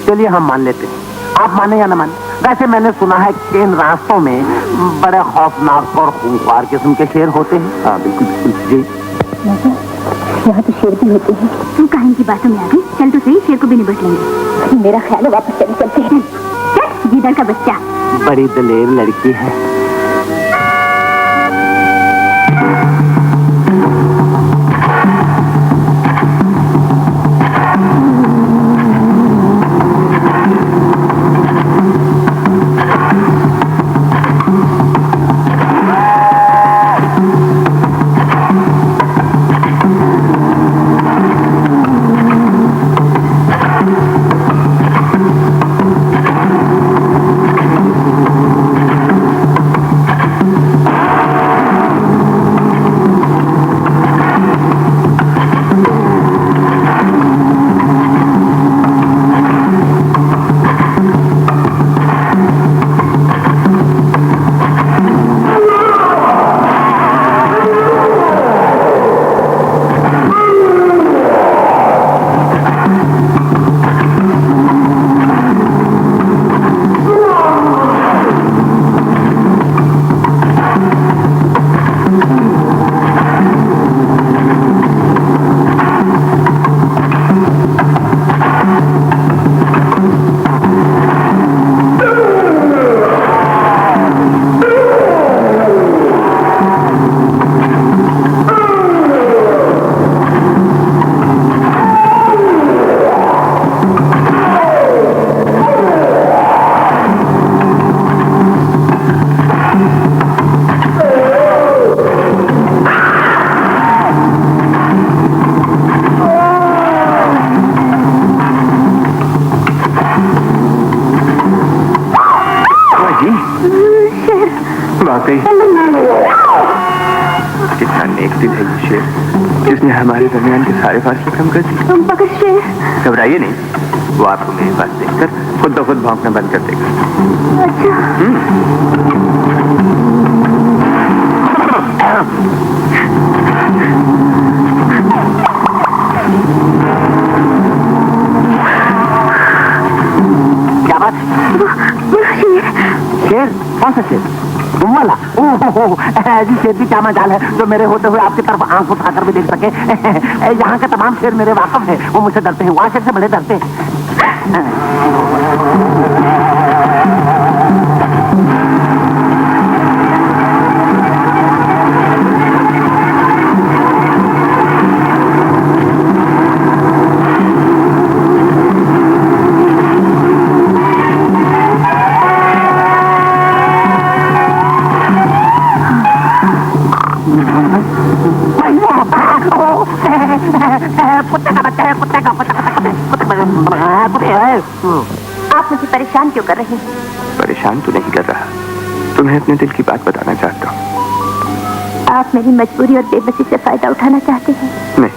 चलिए हम मान लेते हैं, आप माने या न माने। वैसे मैंने सुना है कि इन रास्तों में बड़े खौफनाक और खूंखार किस्म के शेर होते हैं। हाँ बिल्कुल बिल्कुल जी। यहाँ तो शेर भी होते हैं। तू कहीं की बातों में आ गई? चल तो सही, शेर को भी निपट लेंगे। मेरा ख्याल है वापस चले चलते हैं। चल, गीदड़ का बच्चा। बड़ी दलेर लड़की है। वाकई कितना नेक दिल है ये शेर, जिसने हमारे दरमियान के सारे फासले कम कर दिए। मगर शेर, घबराइए नहीं, वो आपको मेरे पास देखकर खुद ब खुद भौंकना बंद कर देगा। क्या बात? शेर? कौन सा शेर? तुम वाला? ऐसी शेर की क्या मजाल है जो मेरे होते हुए आपकी तरफ आंख उठाकर भी देख सके। यहाँ के तमाम शेर मेरे वाकफ हैं, वो मुझसे डरते हैं, वहाँ शेर से बड़े डरते हैं। आप मुझे परेशान क्यों कर रहे हैं? परेशान तो नहीं कर रहा, तुम्हें अपने दिल की बात बताना चाहता हूँ। आप मेरी मजबूरी और बेबसी से फायदा उठाना चाहते हैं? नहीं,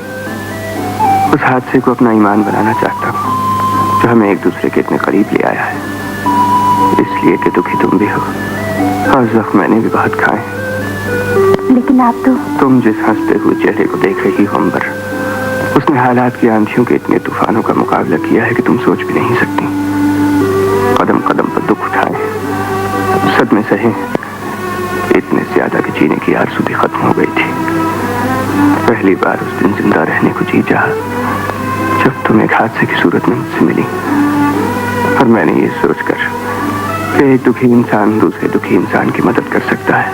उस हादसे को अपना ईमान बनाना चाहता हूँ जो हमें एक दूसरे के इतने करीब ले आया है। इसलिए कि दुखी तुम भी हो और जख्म मैंने भी बहुत खाए। लेकिन आप तो... तुम जिस हंसते हुए चेहरे को देख रही हो अंबर, उसने हालात की आंधियों के इतने तूफानों का मुकाबला किया है कि तुम सोच भी नहीं सकती। कदम कदम पर दुख उठाए, सदमे सहे, इतने ज्यादा कि जीने की आरज़ू भी खत्म हो गई थी। पहली बार उस दिन जिंदा रहने को जी चाहा जब तुम एक हादसे की सूरत में मुझसे मिली, और मैंने ये सोचकर कि एक दुखी इंसान दूसरे दुखी इंसान की मदद कर सकता है,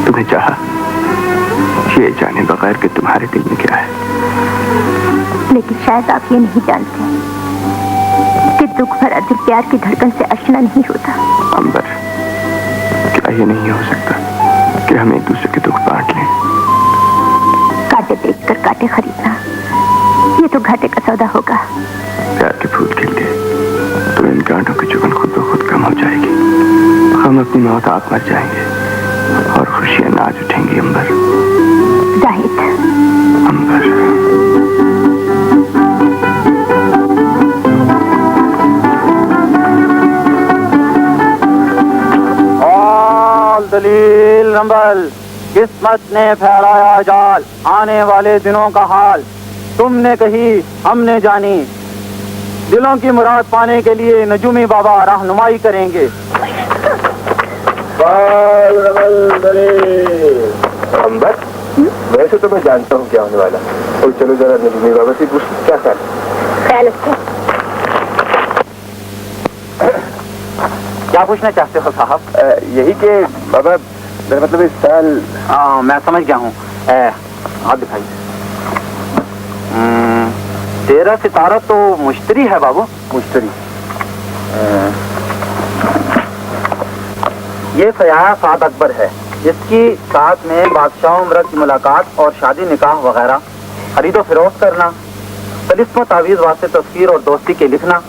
तुम्हें चाहा, ये जाने बगैर कि तुम्हारे दिल में क्या है। लेकिन शायद आप ये नहीं जानते कि दुख भरा दिल प्यार की धड़कन से आशना नहीं होता। अंबर, क्या ये नहीं हो सकता कि हम एक दूसरे के दुख बांट लें? कांटे देखकर कांटे खरीदना, ये तो घाटे का सौदा होगा। प्यार के फूल खिल गए तो इन कांटों की चुभन खुद ब खुद कम हो जाएगी। हम अपनी मौत आप मर जाएंगे और खुशियां नाच उठेंगी। अंबर, जाहिद, अंबर, दलील रंबल, किस्मत ने फैलाया जाल, आने वाले दिनों का हाल तुमने कही हमने जानी, दिलों की मुराद पाने के लिए नजूमी बाबा रहनुमाई करेंगे। अंबर, वैसे तो मैं जानता हूँ क्या होने वाला, और चलो जरा नजूमी बाबा से पूछ क्या ख्याल। क्या पूछना चाहते हो साहब? यही कि बाबा, मेरा मतलब इस साल... मैं समझ गया हूँ। हाथ दिखाइए। तेरा सितारा तो मुश्तरी है बाबू। मुश्तरी? ये सयाह साद अकबर है, जिसकी साथ में बादशाहों उम्र की मुलाकात और शादी निकाह वगैरह, खरीदो फरोख्त करना, तलिस्म तावीज़ वास्ते तस्वीर और दोस्ती के लिखना,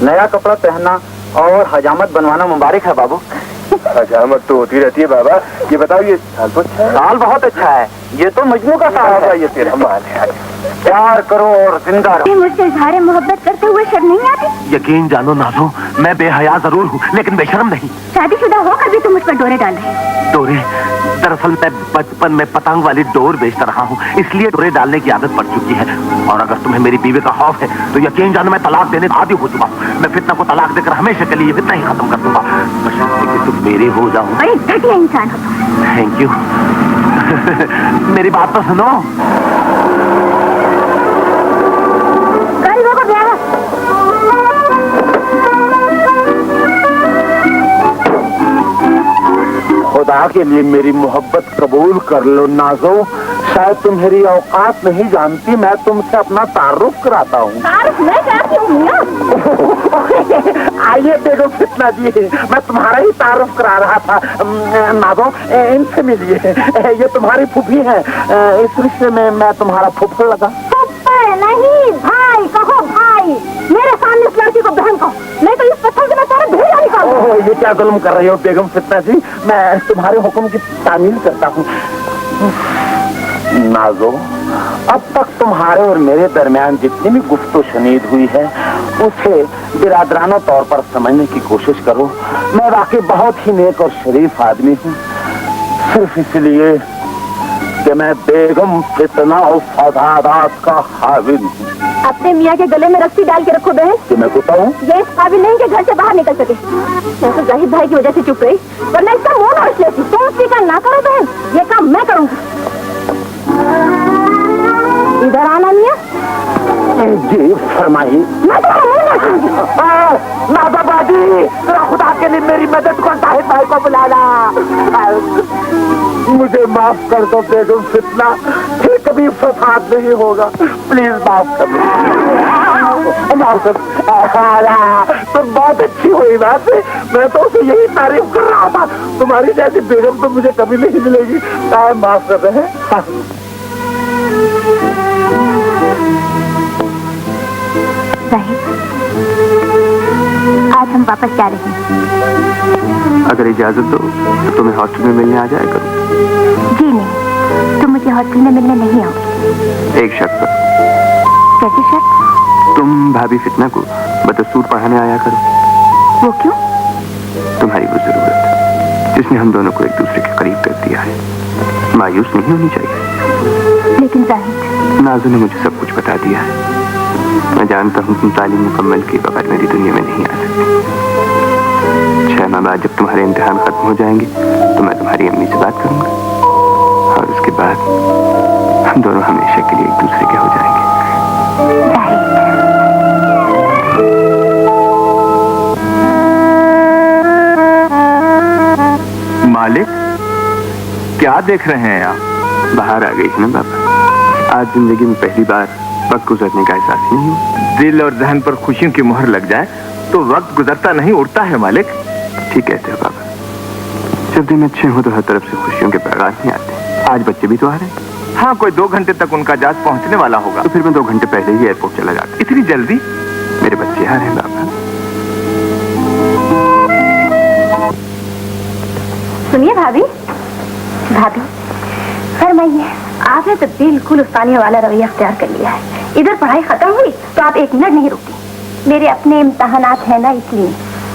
नया कपड़ा पहनना और हजामत बनवाना मुबारक है बाबू। हजामत तो होती रहती है बाबा। ये बताओ, ये साल तो अच्छा है? साल बहुत अच्छा है, ये तो मजनू का साल है। ये तेरा माल है। प्यार करो और जिंदा रहो। मुझसे इज़हार मोहब्बत करते हुए शर्म नहीं आती? यकीन जानो नाजो, मैं बेहया जरूर हूँ लेकिन बेशर्म नहीं। शादीशुदा होकर भी तुम मुझ पर डोरे डाल रहे हैं। डोरे? दरअसल मैं बचपन में पतंग वाली डोर बेचता रहा हूँ, इसलिए डोरे डालने की आदत पड़ चुकी है। और अगर तुम्हें मेरी बीवी का खौफ है तो यकीन जानो मैं तलाक देने का आदी हो चुका हूँ। मैं फितना को तलाक देकर हमेशा के लिए फितना ही खत्म कर दूंगा, बशर्ते कि तुम मेरी हो जाओ। बड़ी घटिया इंसान हो तुम। Thank you. मेरी बात तो सुनो। खुदा के लिए मेरी मोहब्बत कबूल कर लो नाजो, शायद तुम मेरी औकात नहीं जानती, मैं तुमसे अपना तारुफ कराता हूँ। मैं चाहती हूँ मियां। आइए बेगम फितना जी, मैं तुम्हारा ही तारुफ करा रहा था। नाजो, इनसे मिलिए, ये तुम्हारी फूफी है। इस रिश्ते में मैं तुम्हारा फुफड़ लगा। नहीं भाई, कहो भाई, मेरे सामने इस लड़की को बहन कहो, नहीं तो इस पत्थर से मैं सारा भेजा निकालूं। ये क्या जुल्म कर रही हो बेगम फितना जी? मैं तुम्हारे हुक्म की तामील करता हूँ। नाजो, अब तक तुम्हारे और मेरे दरमियान जितनी भी गुफ्तो शनीद हुई है उसे बिरादराना तौर पर समझने की कोशिश करो। मैं वाकई बहुत ही नेक और शरीफ आदमी हूँ, सिर्फ इसलिए कि मैं बेगम फितना और सादात का हाविद हूँ। अपने मियाँ के गले में रस्सी डाल के रखो बहन। कि मैं बताऊँ? ये इस काबिल नहीं कि घर से बाहर निकल सके। मैं तो जाहिद भाई की वजह से चुप रही, वरना इसका मुंह नोच लेती। तुम उसकी का ना करो बहन, ये काम मैं करूँगी। इधर आना मियाँ। जी फरमाइए। मैं तो मुंह नोचूंगी। ना बाबाजी, खुदा के लिए मेरी मदद को जाहिद भाई को बुलाना। मुझे माफ कर दो बेगम फितना, फिर कभी फसाद नहीं होगा। प्लीज माफ कर दो। माफ कर। तो बहुत अच्छी हुई बात है, मैं तो उसे यही तारीफ कर रहा था। तुम्हारी जैसी बेगम तो मुझे कभी नहीं मिलेगी। माफ कर रहे हैं। आज हम वापस जा रहे हैं। अगर इजाजत दो तो तुम्हें हॉस्टल में मिलने आ जाया करूं। जी नहीं, तुम मुझे हॉस्टल में मिलने नहीं आओगे। एक शर्त पर। कैसी शर्त? तुम भाभी फितना को बदसूर पढ़ाने आया करो। वो क्यों? तुम्हारी वो जरूरत जिसने हम दोनों को एक दूसरे के करीब कर दिया है। मायूस नहीं होनी चाहिए। लेकिन जाहिद, नाज़ो ने मुझे सब कुछ बता दिया है। मैं जानता हूँ तुम तालीम मुकम्मल के बगैर मेरी दुनिया में नहीं आ सकती। 6 माह बाद जब तुम्हारे इम्तिहान खत्म हो जाएंगे तो मैं तुम्हारी अम्मी से बात करूंगा और उसके बाद हम दोनों हमेशा के लिए एक दूसरे के हो जाएंगे। मालिक, क्या देख रहे हैं आप? बाहर आ गई है ना बाबा। आज जिंदगी में पहली बार वक्त गुजरने का एहसास नहीं हुआ। दिल और जहन पर खुशियों की मुहर लग जाए तो वक्त गुजरता नहीं, उड़ता है मालिक। ठीक कहते हो बाबा। जब दिन अच्छे हो तो हर तरफ से खुशियों के पैगाम ही आते। आज बच्चे भी तो आ रहे हैं। हाँ, कोई 2 घंटे तक उनका जहाज पहुंचने वाला होगा। तो फिर मैं 2 घंटे पहले ही एयरपोर्ट चला जाता। इतनी जल्दी? मेरे बच्चे आ रहे हैं बाबा। सुनिए भाभी। भाभी फरमाइए। आपने तो बिल्कुल उस्तानियों वाला रवैया अख्तियार कर लिया है। इधर पढ़ाई खत्म हुई तो आप 1 मिनट नहीं रुकती। मेरे अपने इम्तहानात है ना, इसलिए।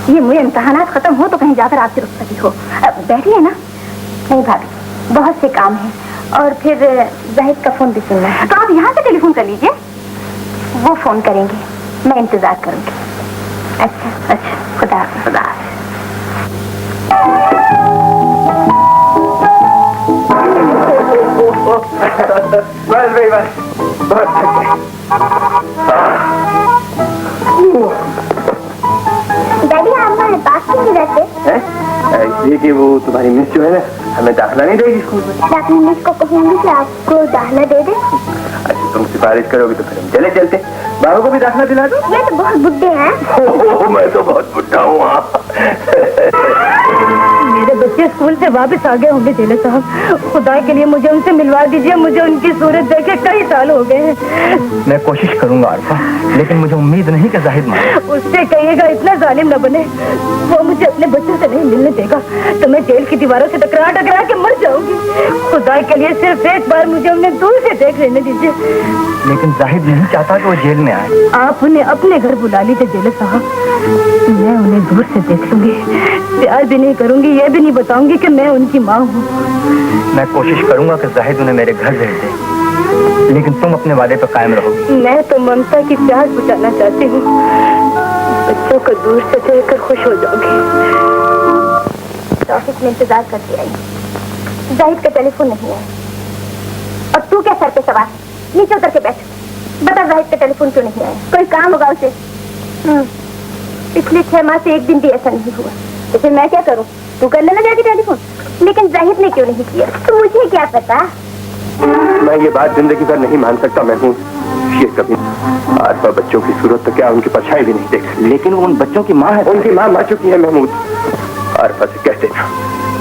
ये मुझे इम्तहानात खत्म हो तो कहीं जाकर आपसे रुखसती हो। बैठिए ना। नहीं भाभी, बहुत से काम है और फिर जाहिद का फोन भी सुनना है। तो आप यहाँ से टेलीफोन कर लीजिए। वो फोन करेंगे, मैं इंतजार करूंगी। अच्छा अच्छा, खुदा खुदा। बस भाई बस, बहुत थक गए। डैडी, आप हमारे पास क्यों नहीं रहते? इसलिए कि वो तुम्हारी मिस जो है ना, हमें दाखिला नहीं देगी स्कूल में। मैं अपनी मिस को कहूंगी कि आपको दाखिला दे दे। अच्छा, तुम सिफारिश करोगी तो फिर हम चले चलते। बाबू को भी दाखिला दिला दो। ये तो बहुत बुड्ढे हैं। मैं तो बहुत बुढ़ा हूँ। मेरे बच्चे स्कूल से वापस आ गए होंगे जेलर साहब। खुदा के लिए मुझे उनसे मिलवा दीजिए। मुझे उनकी सूरत देखे कई साल हो गए हैं। मैं कोशिश करूंगा अरफा, लेकिन मुझे उम्मीद नहीं कि जाहिद माने। उससे कहिएगा इतना जालिम न बने। वो मुझे अपने बच्चों से नहीं मिलने देगा तो मैं जेल की दीवारों से टकरा टकरा के मर जाऊंगी। खुदा के लिए सिर्फ एक बार मुझे उन्हें दूर से देख लेने दीजिए। लेकिन जाहिद नहीं चाहता कि वो जेल में आए। आप उन्हें अपने घर बुला लीजिए जेलर साहब। मैं उन्हें दूर से देख लूंगी। प्यार भी नहीं करूंगी, ये भी नहीं बताऊंगी कि मैं उनकी माँ हूँ। मैं कोशिश करूंगा कि जाहिद उन्हें मेरे घर भेज दे, लेकिन तुम अपने वादे पर कायम रहो। मैं तो ममता की प्यास बुझाना चाहती हूँ। बच्चों को दूर से देखकर खुश हो जाओगी। ऑफिस में इंतजार करती आई, जाहिद का टेलीफोन नहीं आया। और तू क्या सर पे सवार? नीचे उतर के बैठ। बता जाहिद का टेलीफोन क्यों नहीं आया? कोई काम होगा उसे। पिछले 6 माह से एक दिन भी ऐसा नहीं हुआ। तो फिर मैं क्या करूं? तू कर लेना जाके टेलीफोन। लेकिन जाहिद ने क्यों नहीं किया? तो मुझे क्या पता। मैं ये बात जिंदगी भर नहीं मान सकता महमूद। ये कभी आसपा बच्चों की सूरत तो क्या उनकी परछाई भी नहीं देख सकती। लेकिन वो उन बच्चों की माँ है। उनकी माँ मर चुकी है महमूद। आरफा से कहते ना,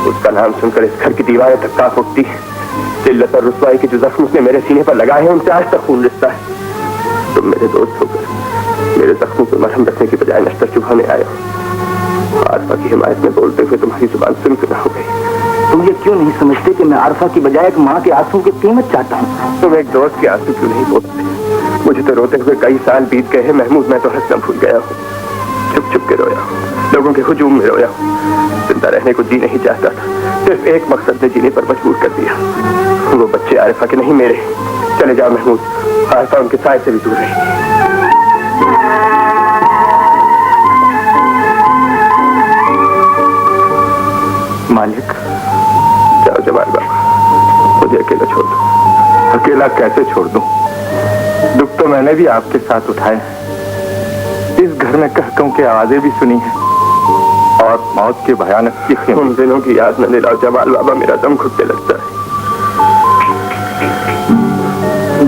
उसका नाम सुनकर इस घर की दीवारें तक कांप उठती। जिल्लत और रुसवाई के जो जख्म उसने मेरे सीने पर लगाए हैं उनसे आज तक खून रिश्ता है। तुम मेरे दोस्त होकर मेरे जख्मों पर मरहम रखने की बजाय नश्तर चुभाने आए हो। आरफा की हिमायत में बोलते हुए तुम्हारी जुबान सुना हो गई। तुम ये क्यों नहीं समझते कि मैं आरफा की बजाय एक माँ के आंसू की कीमत चाहता हूँ? तुम एक दोस्त के आंसू क्यों नहीं बोलते? मुझे तो रोते हुए कई साल बीत गए हैं महमूद, मैं तो हंसना भूल गया हूँ। छुप छुप के रोया हूँ, लोगों के हुजूम में रोया हूँ। जिंदा रहने को जी नहीं चाहता था, सिर्फ एक मकसद ने जीने पर मजबूर कर दिया। वो बच्चे आरिफा के नहीं मेरे। चले जाओ महमूद, आरिफा उनके साय से भी दूर रहेगी। मालिक, जाओ जमाल बाबा, मुझे अकेला छोड़ दो। अकेला कैसे छोड़ दूं? दुख तो मैंने भी आपके साथ उठाए हैं। इस घर में कहकों की आवाजें भी सुनी हैं और मौत के भयानक चीखें। उन दिनों की याद न दिलाओ जमाल बाबा, मेरा दम घुटने लगता है।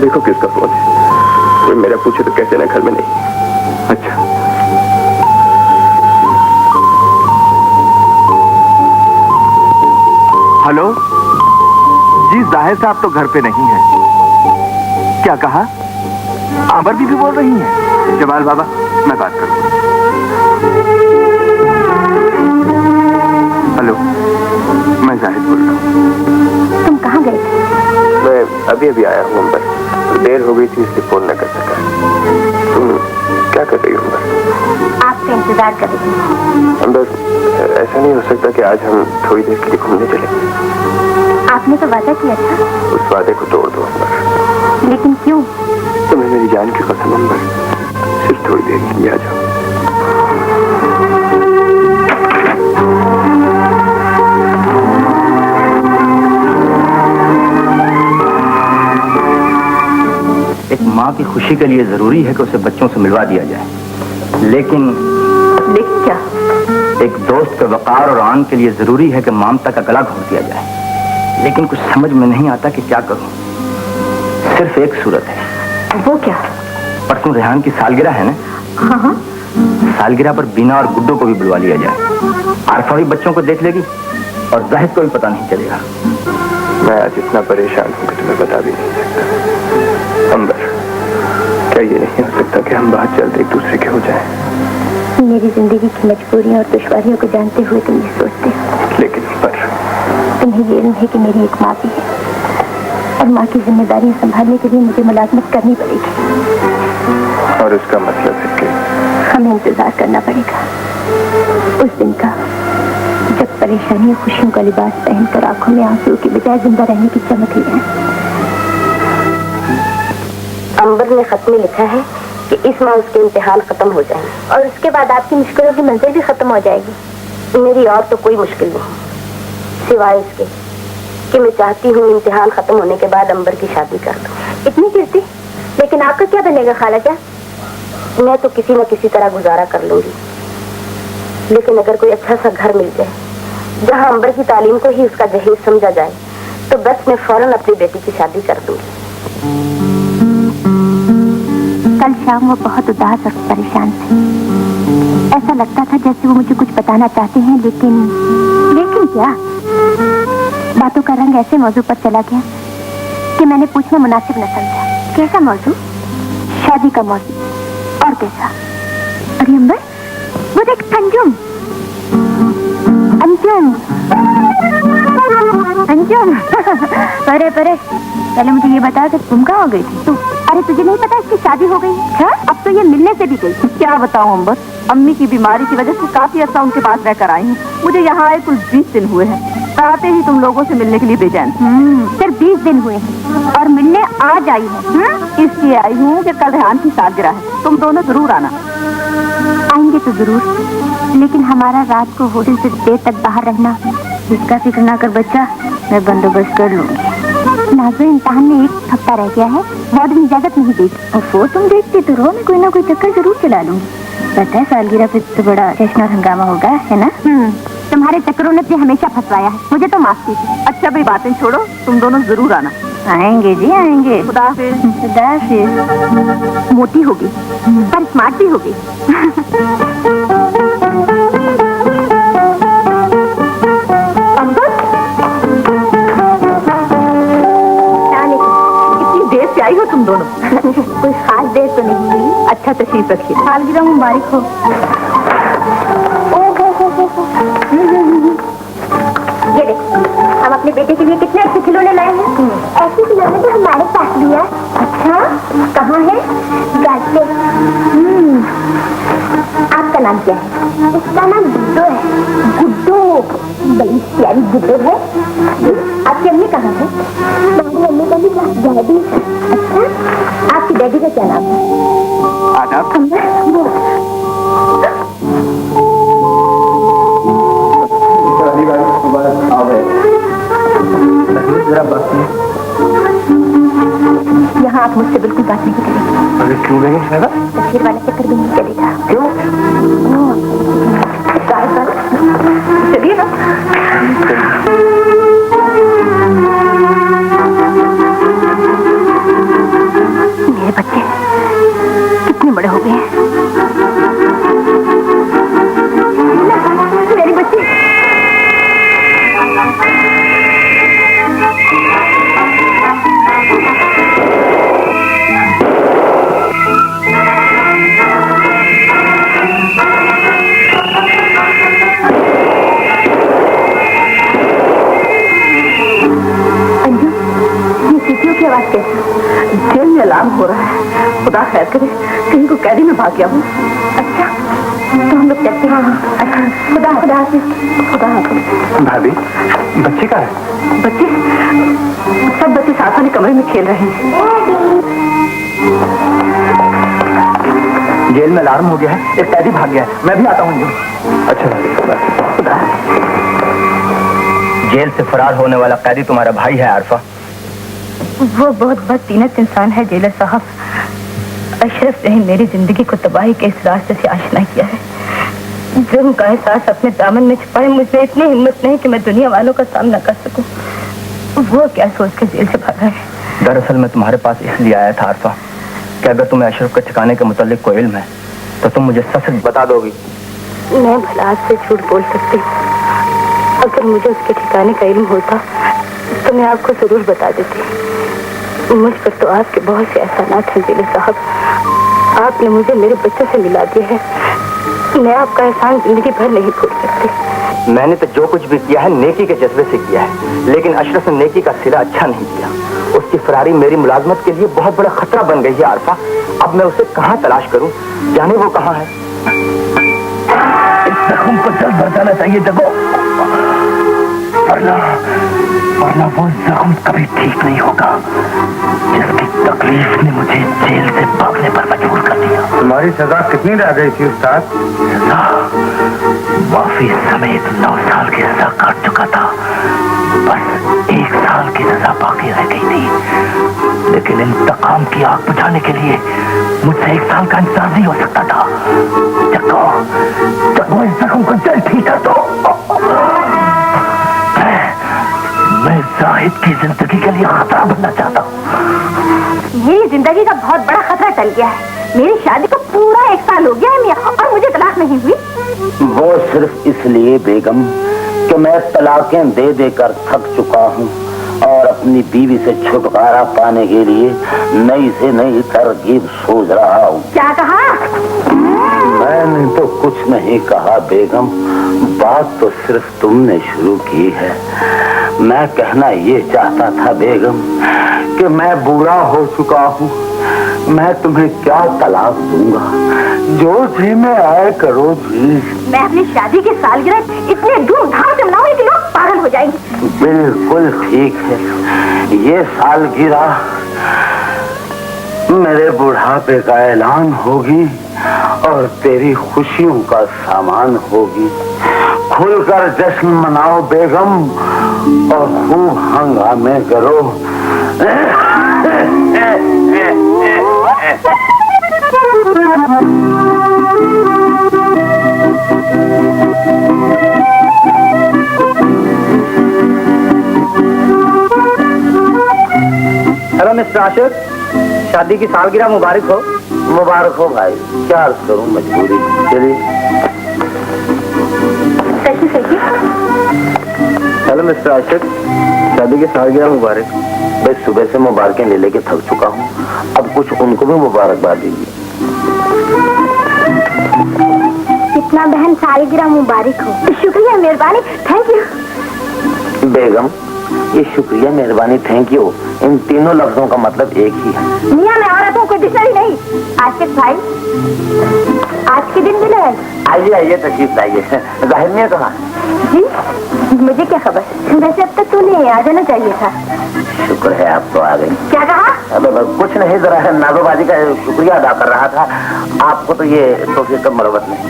देखो किसका फोन है, कोई मेरा पूछे तो कहते ना घर में नहीं। अच्छा, हेलो जी, जाहिर साहब तो घर पे नहीं है। क्या कहा? आंबर भी बोल रही हैं? जमाल बाबा, मैं बात करूं। हेलो, मैं जाहिद बोल रहा हूँ। तुम कहाँ गए थे? मैं अभी अभी आया हूँ अंबर, देर हो गई थी इसलिए फोन न कर सका। तुम क्या कर रही हो अंबर? आपका इंतजार कर रही हूँ। अंबर, ऐसा नहीं हो सकता कि आज हम थोड़ी देर के लिए घूमने चले? आपने तो वादा किया था। उस वादे को तोड़ दो अंबर। लेकिन क्यों? तुम्हें मेरी जान की कसम अंबर, सिर्फ थोड़ी देर के लिए आ जाओ। एक माँ की खुशी के लिए जरूरी है कि उसे बच्चों से मिलवा दिया जाए, लेकिन क्या? एक दोस्त के वकार और आन के लिए जरूरी है कि ममता का गला घोंट दिया जाए। लेकिन कुछ समझ में नहीं आता कि क्या करूं। सिर्फ एक सूरत है। वो क्या? परसों रेहान की सालगिरह है ना? हाँ। सालगिरह पर बीना और गुड्डो को भी बुलवा लिया जाए। आरफा भी बच्चों को देख लेगी और जाहिद को भी पता नहीं चलेगा। मैं आज इतना परेशान हूँ कि तुम्हें बता भी नहीं सकता। अंबर, क्या ये नहीं हो सकता कि हम बहुत जल्द एक दूसरे के हो जाएं? मेरी जिंदगी की मजबूरियों और दुश्वारियों को जानते हुए तुम ये सोचते हो, लेकिन पर तुम्हें ये नहीं है कि मेरी एक माँ भी है और माँ की जिम्मेदारियां संभालने के लिए मुझे मुलाजमत करनी पड़ेगी। और उसका मतलब है कि हमें इंतजार करना पड़ेगा उस दिन का जब परेशानियों खुशियों का लिबास पहनकर आंखों में आंसू की बजाय जिंदा रहने की चमक ले आए। अंबर ने खत में लिखा है कि इस माह उसके इम्तिहान खत्म हो जाएंगे और उसके बाद आपकी मुश्किलों की मंजिल भी खत्म हो जाएगी। मेरी और तो कोई मुश्किल नहीं सिवाय इसके कि मैं चाहती हूँ इम्तिहान खत्म होने के बाद अंबर की शादी कर दूँ। इतनी गिरती, लेकिन आपका क्या बनेगा खाला क्या? मैं तो किसी न किसी तरह गुजारा कर लूंगी, लेकिन अगर कोई अच्छा सा घर मिल जाए जहाँ अंबर की तालीम को ही उसका जहेज समझा जाए तो बस मैं फौरन अपनी बेटी की शादी कर दूंगी। कल शाम वो बहुत उदास और परेशान थे। ऐसा लगता था जैसे वो मुझे कुछ बताना चाहते हैं, लेकिन क्या? बातों का रंग ऐसे मौजू पर चला गया कि मैंने पूछना मुनासिब न समझा। कैसा मौजू? शादी का मौजू। और कैसा? अरे अंबर, वो देख अंजुम। परे पहले मुझे ये बता कि तुम कहाँ हो गई थी? तू? अरे तुझे नहीं पता इसकी शादी हो गई है? अब तो ये मिलने से भी गई। क्या बताऊं अंबर, अम्मी की बीमारी की वजह से काफी अर्सा उनके पास रहकर आई हूँ। मुझे यहाँ आए कुल 20 दिन हुए हैं। आते ही तुम लोगों से मिलने के लिए बेचैन। सिर्फ 20 दिन हुए हैं और मिलने आज आई है। इसलिए आई हूँ कि कल रेहान की सालगिरह है, तुम दोनों जरूर आना। आएंगे तो जरूर, लेकिन हमारा रात को होटल से देर तक बाहर रहना, इसका फिक्र ना कर बच्चा, मैं बंदोबस्त कर लूंगी। नाज़ो, इम्तिहान में एक हफ्ता रह गया है, वार्डन इजाजत नहीं देती। और वो तुम देखते तो रहो, मैं कोई ना कोई चक्कर जरूर चला लूंगी। पता है सालगिरह पे तो बड़ा जश्न और हंगामा होगा, है ना? तुम्हारे चक्करों ने हमेशा फंसवाया है, मुझे तो माफी थी। अच्छा भाई बातें छोड़ो, तुम दोनों जरूर आना। आएंगे जी आएंगे। खुदा हाफिज। खुदा हाफिज। मोटी होगी पर स्मार्ट भी होगी। आई हो तुम दोनों? कोई खास देर तो नहीं हुई। अच्छा तशरीफ रखिए। सालगिरह मुबारक हो। अपने बेटे के लिए कितने अच्छे खिलौने लाए हैं। ऐसे खिलौने तो हमारे पास भी है। अच्छा, कहाँ है? घर पे। आपका नाम क्या है? उसका नाम गुड्डो है। गुड्डो, बड़ी प्यारी गुड्डो है। आपकी अम्मी कहाँ है? हमारी अम्मी का भी डैडी। अच्छा, आपकी डैडी का क्या नाम है? आदाब। यहाँ आप मुझसे बिल्कुल बात नहीं करेंगे। अरे क्यों नहीं है? तस्वीर वाले चक्कर भी नहीं चलेगा। क्यों? चलिए ना। मेरे बच्चे कितने बड़े हो गए हैं। मेरे बच्चे जेल में अलार्म हो रहा है। खुदा खैर करे, कहीं को कैदी में भाग गया हूँ। अच्छा, तो हम लोग चलते हैं। अच्छा, खुदा हाफिज़। भाभी, बच्चे कहाँ है? बच्चे सब बच्चे साथ वाले कमरे में खेल रहे हैं। जेल में अलार्म हो गया है, एक कैदी भाग गया है। मैं भी आता हूँ। अच्छा भाभी, खुदा। जेल से फरार होने वाला कैदी तुम्हारा भाई है आरफा। वो बहुत बदतीनत इंसान है जेलर साहब। अशरफ ने मेरी जिंदगी को तबाही के इस रास्ते से आशना किया है। जुर्म का एहसास अपने दामन में छुपाए मुझे इतनी हिम्मत नहीं कि मैं दुनिया वालों का सामना कर सकूं। वो क्या सोच कर जेल से भागा है? दरअसल मैं तुम्हारे पास इसलिए आया था आरफा कि अगर तुम्हें अशरफ के ठिकाने के मुतालिक कोई इल्म है तो तुम मुझे सच बता दोगी। मैं भला आपसे झूठ बोल सकती हूँ। अगर मुझे उसके ठिकाने का इल्म होता तो मैं आपको जरूर बता देती। मुझ पर तो आपके बहुत से एहसानात हैं जेलर साहब। आपने मुझे मेरे बच्चों से मिला दिया है। मैं आपका एहसान जिंदगी भर नहीं भूल सकती। मैंने तो जो कुछ भी किया है नेकी के जज्बे से किया है, लेकिन अशरफ ने नेकी का सिला अच्छा नहीं किया। उसकी फरारी मेरी मुलाजमत के लिए बहुत बड़ा खतरा बन गई है आरफा। अब मैं उसे कहाँ तलाश करूं? जाने वो कहाँ है? इस जख्म को जल्द भर जाना चाहिए जगो, वरना वो जख्म कभी ठीक नहीं होगा जिसकी तकलीफ ने मुझे जेल से भागने पर मजबूर कर दिया। तुम्हारी सजा कितनी रह गई थी उस्ताद? सजा माफी समेत 9 साल की सजा काट चुका था। बस 1 साल की सजा बाकी रह गई थी, लेकिन इंतकाम की आग बुझाने के लिए मुझसे 1 साल का इंतजार नहीं हो सकता था। जगो इस जख्म को जल्द ठीक कर दो। मैं जाहिद की जिंदगी के लिए खतरा बनना चाहता हूँ। मेरी जिंदगी का बहुत बड़ा खतरा टल गया है। मेरी शादी को पूरा 1 साल हो गया है मियां, और मुझे तलाक नहीं हुई। वो सिर्फ इसलिए बेगम कि मैं तलाकें दे देकर थक चुका हूँ और अपनी बीवी से छुटकारा पाने के लिए नई से नई तरकीब सोच रहा हूँ। क्या कहा? मैंने तो कुछ नहीं कहा बेगम, बात तो सिर्फ तुमने शुरू की है। मैं कहना ये चाहता था बेगम कि मैं बूढ़ा हो चुका हूँ। मैं तुम्हें क्या तलाक दूंगा, जो जी में आए करो जी। मैं अपनी शादी की सालगिरह इतने धूमधाम से मनाऊंगी कि लोग पागल हो जाएंगे। बिल्कुल ठीक है। ये सालगिरह मेरे बुढ़ापे का ऐलान होगी और तेरी खुशियों का सामान होगी। खुलकर जश्न मनाओ बेगम और खूब हंगामे करो। हेलो मिस्टर आशिक, शादी की सालगिरह मुबारक हो। मुबारक हो भाई, क्या अर्ज करूं, मजबूरी। चलिए। हेलो मिस्टर आशिक, शादी की सालगिरह मुबारक। भाई सुबह से मुबारकें ले लेके थक चुका हूँ, अब कुछ उनको भी मुबारकबाद दीजिए। कितना बहन सालगिरह मुबारक हो। शुक्रिया, मेहरबानी, थैंक यू। बेगम, ये शुक्रिया, मेहरबानी, थैंक यू, इन तीनों लफ्जों का मतलब एक ही है। मियाँ मैं औरतों को डिक्शनरी नहीं। आशिक भाई, आज के दिन मिले हैं। आइए आइए, तशरीफ लाइए। जाहिर मियाँ कहाँ? जी, मुझे क्या खबर, वैसे अब तक तो नहीं आ जाना चाहिए था। शुक्र है आप तो आ गई। क्या कहा? अब कुछ नहीं, जरा नाजोबाजी का शुक्रिया अदा कर रहा था। आपको तो ये तोहफे का मरवत नहीं।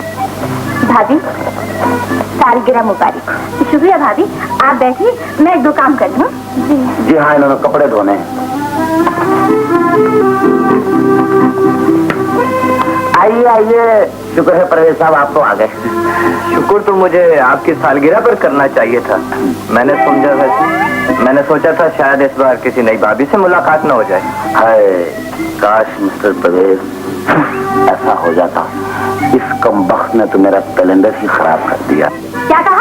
भाभी, सालगिरह मुबारक। शुक्रिया भाभी, आप बैठिए, मैं एक दो काम कर लूँ। जी हाँ, इन्होंने कपड़े धोने हैं। आइए आइए, शुक्र है परवेज साहब आप तो आ गए। शुक्र तो मुझे आपकी सालगिरह पर करना चाहिए था। मैंने सोचा था शायद इस बार किसी नई भाभी से मुलाकात न हो जाए। हाय काश मिस्टर परवेज ऐसा हो जाता। इस कमबख्त ने तो मेरा कैलेंडर ही खराब कर दिया। क्या कहा?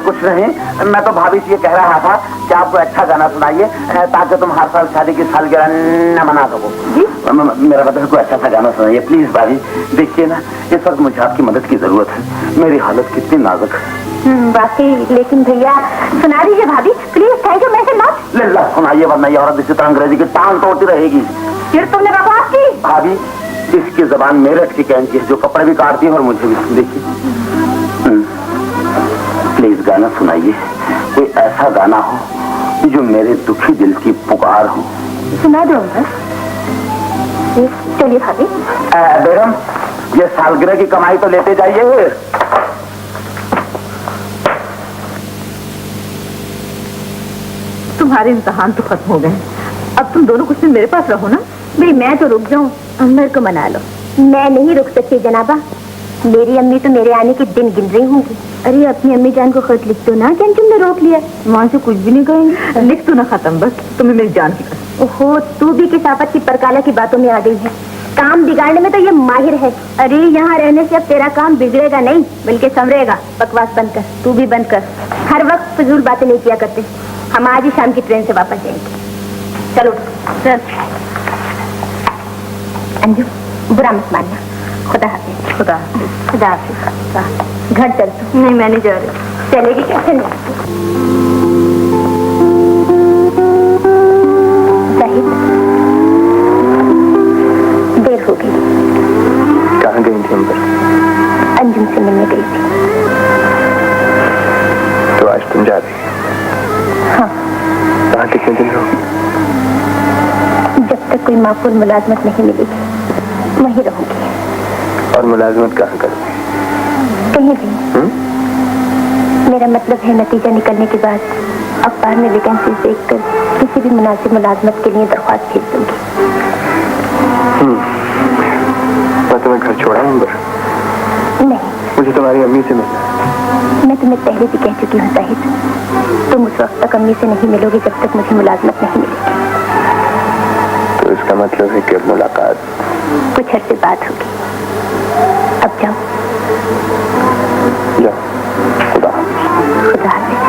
कुछ नहीं, मैं तो भाभी से ये कह रहा था कि आपको अच्छा गाना सुनाइए ताकि तुम हर साल शादी की सालगिरह न मना सको। मेरा मतलब कोई अच्छा सा गाना सुनाइए प्लीज भाभी। देखिए ना, इस वक्त मुझे आपकी मदद की जरूरत है। मेरी हालत कितनी नाजुक है। वाकई, लेकिन भैया सुना दीजिए भाभी प्लीज। थैंक यू, मैं ला सुनाइए, वरना ये औरत इसी तरह अंग्रेजी की टांग तोड़ती रहेगी। फिर तुमने बकवास की। भाभी, इसकी जबान मेरठ की कैंची है जो कपड़े भी काटती है और मुझे भी। देखिए प्लीज गाना सुनाइए, कोई ऐसा गाना हो जो मेरे दुखी दिल की पुकार हो। सुना दो। चलिए भाभी। बेगम, ये सालगिरह की कमाई तो लेते जाइए। तुम्हारे इम्तहान तो खत्म हो गए, अब तुम दोनों कुछ दिन मेरे पास रहो ना। भाई मैं तो रुक जाऊं, अमर को मना लो। मैं नहीं रुक सकती जनाबा, मेरी अम्मी तो मेरे आने के दिन गिन रही होंगी। अरे अपनी अम्मी जान को खत लिख दो ना, जान तुमने रोक लिया। वहाँ से कुछ भी नहीं कहेंगे। लिख दो ना खत्म, बस तुम्हें मेरी जान की कसम। ओहो, तू भी किसाफत की परकाला की बातों में आ गई है। काम बिगाड़ने में तो ये माहिर है। अरे यहाँ रहने से अब तेरा काम बिगड़ेगा नहीं बल्कि संवरेगा। बकवास बंद कर, तू भी बंद कर। हर वक्त फजूल बातें नहीं किया करते। हम आज ही शाम की ट्रेन से वापस जाएंगे। चलो चल। अंजू, बुरा मत मानना। खुदा हाफिज। खुदा खुदा हाफिज। घर चल तू। नहीं, मैं नहीं जा रही। चलेगी कैसे नहीं? जाहिद, देर हो गई। कहाँ गई थी अंबर? अंजुम से मिलने गई थी। तो आज तुम जा रही? हाँ। कहाँ कितने दिन रहोगी? जब तक कोई माकूल मुलाजमत नहीं मिलेगी वहीं रहूंगी। और मुलाजमत कहाँ करोगी? कहीं भी। मेरा मतलब है नतीजा निकलने के बाद अखबार में वैकेंसी देखकर किसी भी मुनासिब मुलाजमत के लिए दरख्वास्त भेज दूंगी। मैं तुम्हें घर छोड़ा अंबर? नहीं, मुझे तुम्हारी अम्मी से मिलना है। मैं तुम्हें पहले भी कह चुकी हूँ जाहिद, तुम उस वक्त तक अम्मी से नहीं मिलोगे जब तक मुझे मुलाजमत नहीं मिलेगी। तो इसका मतलब है कि अब मुलाकात कुछ अरसे बाद होगी। अब जाओ। जाओ। खुदा हाफिज। खुदा हाफिज।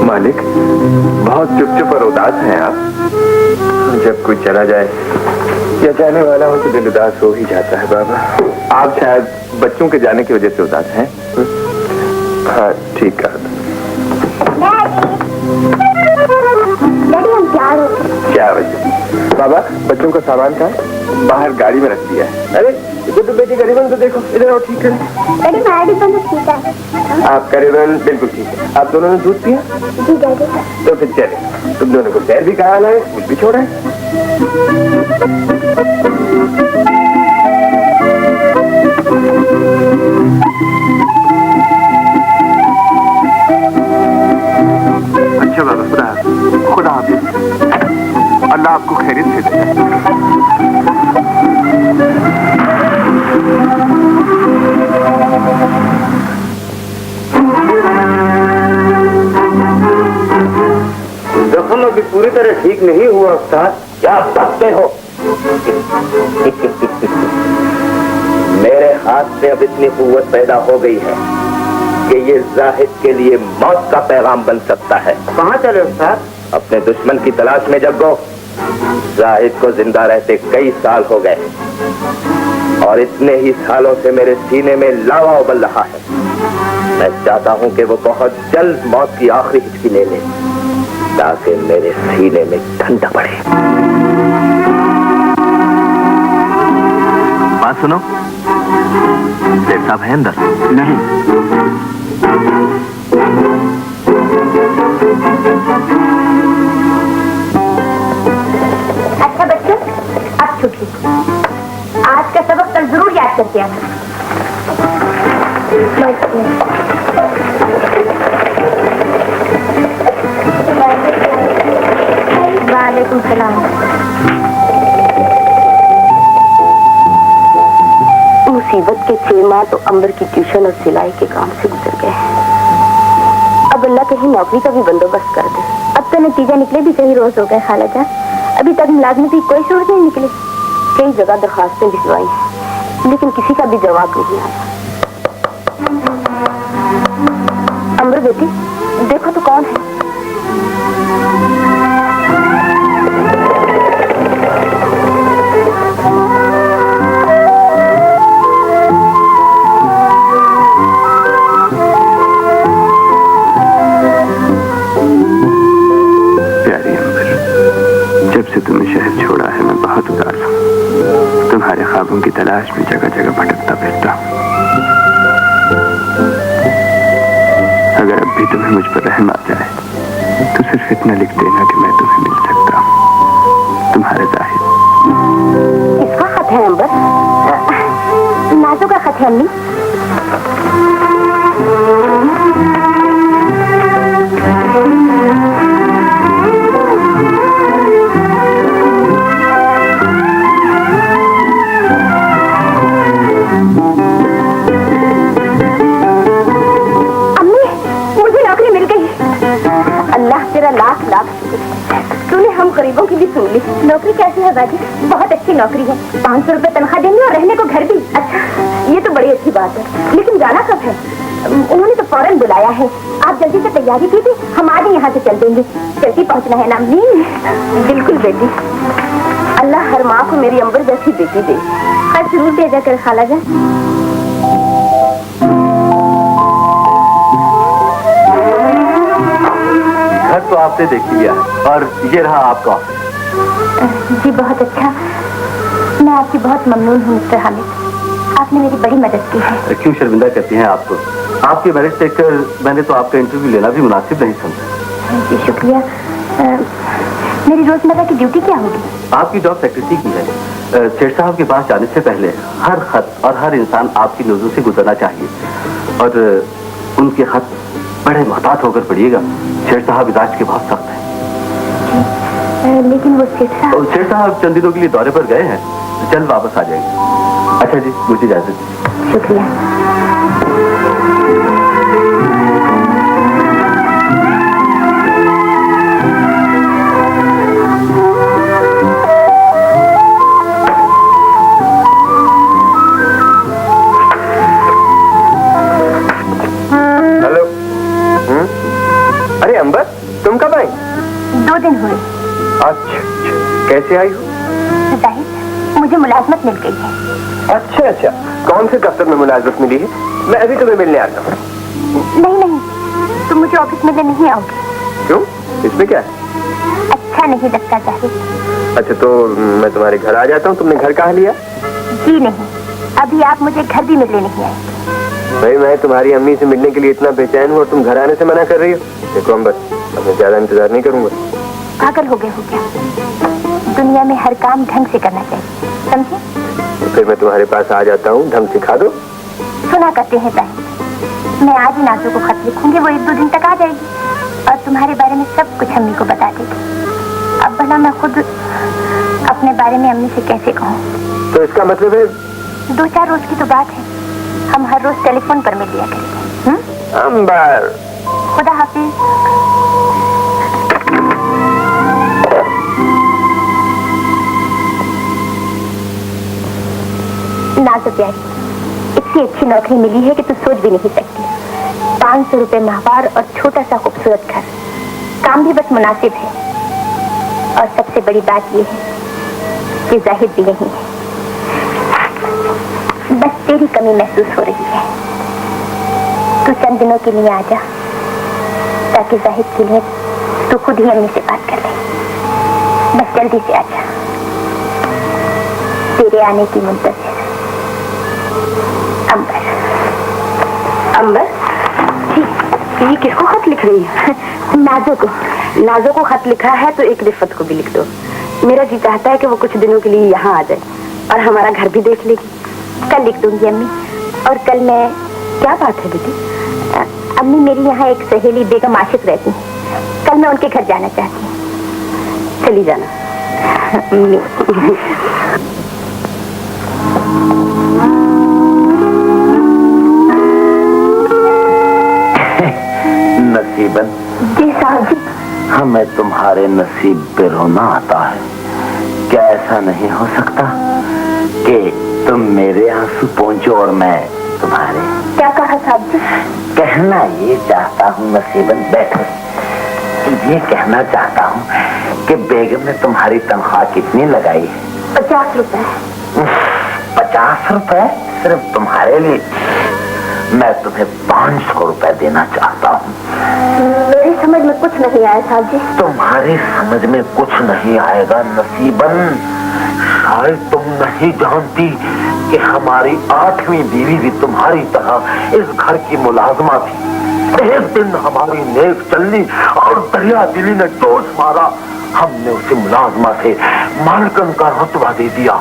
मालिक, बहुत चुप और उदास हैं आप। जब कोई चला जाए या जाने वाला हो तो दिल उदास हो ही जाता है बाबा। आप शायद बच्चों के जाने की वजह से उदास हैं। हाँ ठीक है। डैडी हम तैयार हो। क्या वजह? बाबा बच्चों का सामान कहाँ है? बाहर गाड़ी में रख दिया है। अरे तो बेटी का रिबन तो देखो, इधर आओ। ठीक है डैडी, हमारा रिबन तो ठीक है। आपका रिबन बिल्कुल ठीक है। आप दोनों ने दूध पिया? जी डैडी। तो फिर चले, तुम दोनों को पैर भी कहा है, कुछ भी छोड़ा है। अच्छा बाबा, खुदा हाफिज। अल्लाह आपको खैरियत से दे। जख्म अभी पूरी तरह ठीक नहीं हुआ उस्ताद। क्या बातें हो? मेरे हाथ में अब इतनी कुव्वत पैदा हो गई है कि ये जाहिद के लिए मौत का पैगाम बन सकता है। कहाँ चले उस्ताद? अपने दुश्मन की तलाश में जग्गो। जाहिद को जिंदा रहते कई साल हो गए और इतने ही सालों से मेरे सीने में लावा उबल रहा है। मैं चाहता हूं कि वो बहुत जल्द मौत की आखिरी हिचकी ले ले ताकि मेरे सीने में ठंडा पड़े। बात सुनो, सेठ साहब है अंदर? नहीं। अच्छा बच्चों, अब छुट्टी। आज का सबक कल जरूर याद करके आना। वालेकुम सलाम। मुसीबत के 6 माह तो अंबर की ट्यूशन और सिलाई के काम से गुजर गए। अब अल्लाह कहीं नौकरी का भी बंदोबस्त कर दे। अब तो नतीजा निकले भी कई रोज हो गए खाला जान, अभी तक मुलाजमत की कोई सूरत नहीं निकली। कई जगह दरखास्तें भिजवाई हैं लेकिन किसी का भी जवाब नहीं आया। अंबर बेटी देखो तो कौन है। तुम्हारे ख्वाबों की तलाश में जगह जगह भटकता फिरता हूं। अगर अब भी तुम्हें मुझ पर रहम आ जाए तो सिर्फ इतना लिख देना कि मैं तुम्हें मिल सकता हूं। तुम्हारे जाहिद। किसका खत है अंबर? नाजू का खत है अम्मी। लाख लाख शुक्र। तूने हम गरीबों की भी सुन ली। नौकरी कैसी है बाजी? बहुत अच्छी नौकरी है। 500 रुपए तनख्वाह देंगे और रहने को घर भी। अच्छा, ये तो बड़ी अच्छी बात है, लेकिन जाना कब है? उन्होंने तो फौरन बुलाया है। आप जल्दी से तैयारी कीजिए, हम आज ही यहाँ से चल देंगे। जल्दी पहुँचना है ना? बिल्कुल बेटी। अल्लाह हर माँ को मेरी अंबर जैसी बेटी दे। हर जरूर भेजा कर खाला जान। तो आपने देख लिया और ये रहा आपका। जी बहुत अच्छा। मैं आपकी बहुत ममनून हूँ मिस्टर हामिद, आपने मेरी बड़ी मदद की है। क्यों शर्मिंदा करती हैं आपको? आपकी मैरिज देखकर मैंने तो आपका इंटरव्यू लेना भी मुनासिब नहीं समझा। जी शुक्रिया। मेरी रोजमर्रा की ड्यूटी क्या होगी? आपकी जॉब सेक्रेटरी की है। सेठ साहब के पास जाने से पहले हर खत और हर इंसान आपकी नजरों से गुजरना चाहिए और उनके खत बड़े मोहतात होकर पढ़िएगा। सेठ साहब इजाज के बहुत सख्त हैं। लेकिन वो सेठ साहब चंद दिनों के लिए दौरे पर गए हैं, जल्द वापस आ जाएंगे। अच्छा जी, मुझे इजाजत। शुक्रिया। तुम कब आई? 2 दिन हुए। अच्छा, कैसे आई हो? जाहिद, मुझे मुलाजमत मिल गई है। अच्छा, कौन से दफ्तर में मुलाजमत मिली है? मैं अभी तुम्हें मिलने आता हूँ। नहीं, तुम मुझे ऑफिस मिलने नहीं आओगे। क्यों? इसमें क्या है? अच्छा नहीं लगता जाहिद। अच्छा, तो मैं तुम्हारे घर आ जाता हूँ। तुमने घर कहाँ लिया? जी नहीं, अभी आप मुझे घर भी मिलने नहीं आए। भाई, मैं तुम्हारी अम्मी से मिलने के लिए इतना बेचैन हूँ और तुम घर आने से मना कर रही हो। देखो अंबर, अब मैं ज्यादा इंतजार नहीं करूंगा। पागल हो गए हो क्या? दुनिया में हर काम ढंग से करना चाहिए, समझे? तो फिर मैं तुम्हारे पास आ जाता हूँ, ढंग सिखा दो। सुना करते हैं जाहिद, मैं आज ही नाजू को खत लिखूंगी, वो 1-2 दिन तक आ जाएगी और तुम्हारे बारे में सब कुछ अम्मी को बता देगी। अब भला मैं खुद अपने बारे में अम्मी से कैसे कहूँ? तो इसका मतलब है 2-4 रोज की तो बात है, हम हर रोज टेलीफोन पर मिल लिया करेंगे। अंबर, खुदा हाफिज। नाज़ो प्यारी, एक इतनी अच्छी नौकरी मिली है कि तू सोच भी नहीं सकती। 500 रुपए माहवार और छोटा सा खूबसूरत घर, काम भी बस मुनासिब है। और सबसे बड़ी बात यह है कि जाहिद भी नहीं है, बस तेरी कमी महसूस हो रही है। तू चंद दिनों के लिए आ जा, ताकि जाहिद के लिए तू खुद ही अम्मी से बात कर ले। बस जल्दी से आ जा, तेरे आने की मुंतज़िर। अंबर। अंबर जी, ये किसको खत लिख रही है? नाजो को। नाजो को खत लिखा है तो एक रिफत को भी लिख दो। मेरा जी चाहता है कि वो कुछ दिनों के लिए यहाँ आ जाए और हमारा घर भी देख लेगी। कल लिख दूंगी अम्मी। और कल मैं, क्या बात है बेटी? अम्मी, मेरी यहाँ एक सहेली बेगम आशिक रहती है, कल मैं उनके घर जाना चाहती हूँ। चली जाना। नसीबन। जी साहब जी। हमें तुम्हारे नसीब पे रोना आता है। क्या ऐसा नहीं हो सकता कि तुम मेरे आंसू पहुंचो और मैं तुम्हारे? क्या कहा साहब जी? कहना ये चाहता हूँ नसीबन, बैठो। ये कहना चाहता हूँ कि बेगम ने तुम्हारी तनख्वाह कितनी लगाई है? 50 रुपए। 50 रुपए सिर्फ तुम्हारे लिए? मैं तुम्हें 500 रुपए देना चाहता हूँ। मेरी समझ में कुछ नहीं आया साहब जी। तुम्हारी समझ में कुछ नहीं आएगा नसीबन। शायद तुम नहीं जानती कि हमारी 8वीं बीवी भी तुम्हारी तरह इस घर की मुलाजमा थी। एक दिन हमारी नेक चलनी और दरिया दिली ने जोश मारा, हमने उसे मुलाजमा से मालकन का रुतबा दे दिया।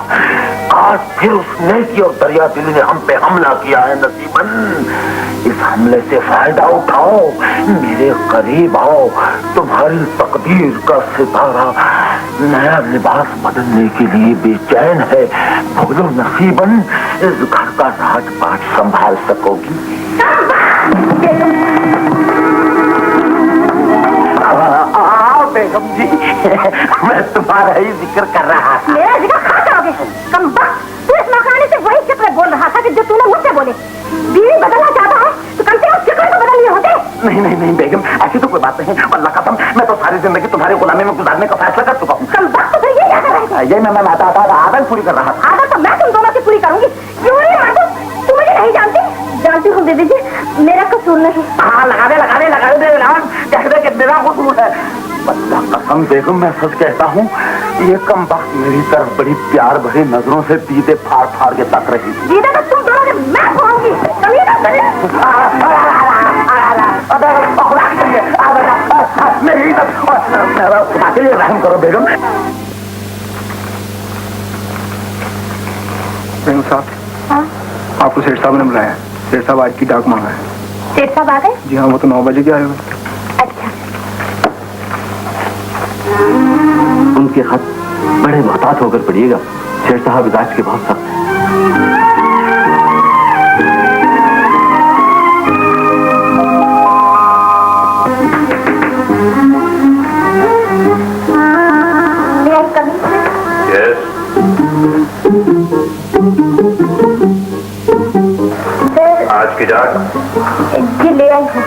आज फिर उस नेकी और दरिया दिली ने हम पे हमला किया है नसीबन। इस हमले से फायदा उठाओ, मेरे करीब आओ। तुम्हारी तकदीर का सितारा नया लिबास बदलने के लिए बेचैन है। बोलो नसीबन, इस घर का राजपाट संभाल सकोगी? बेगम जी, मैं तुम्हारा ही जिक्र कर रहा था। मेरा जिक्र कहाँ करोगे? कम वक्त, तू इस मकाने से वही जिक्र बोल रहा था कि जो तूने मुझसे बोले। बीवी बदलना चाहता है तो कम से कम जिक्र तो बदल लिए होते। नहीं बेगम, ऐसी तो कोई बात नहीं। अल्लाह कसम, मैं तो सारी जिंदगी तुम्हारे गुलामी में गुजारने का फैसला कर चुका हूँ। कम वक्त तो ये क्या कर रहा है? ये मैं आदत पूरी कर रहा था। आदत तो मैं तुम दोनों की पूरी करूंगी। क्यों नहीं मानती? तुम मुझे नहीं जानती? जानती हूँ दीदी जी, मेरा कसूर नहीं। हाँ, लगा दे कह दे कि मेरा कसूर है। अल्लाह कसम बेगम, मैं सच कहता हूँ, ये कम वक्त मेरी तरफ बड़ी प्यार भरी नजरों से दीदे फाड़ फाड़ के तक रही थी। दीदा तो तुम दोनों ने मैं कहूँगी। मेरी रहम करो बेगम। बेगम साहब, हाँ? आपको सेठ साहब ने बुलाया। सेठ साहब आज की डाक मांगा है। सेठ साहब आ गए? जी हाँ, वो तो 9 बजे के आए हुए। अच्छा। उनके खत बड़े मोहतात होकर पढ़िएगा। सेठ साहब मिजाज के बहुत सख्त हैं। आज की डाक जी ले आई हूँ।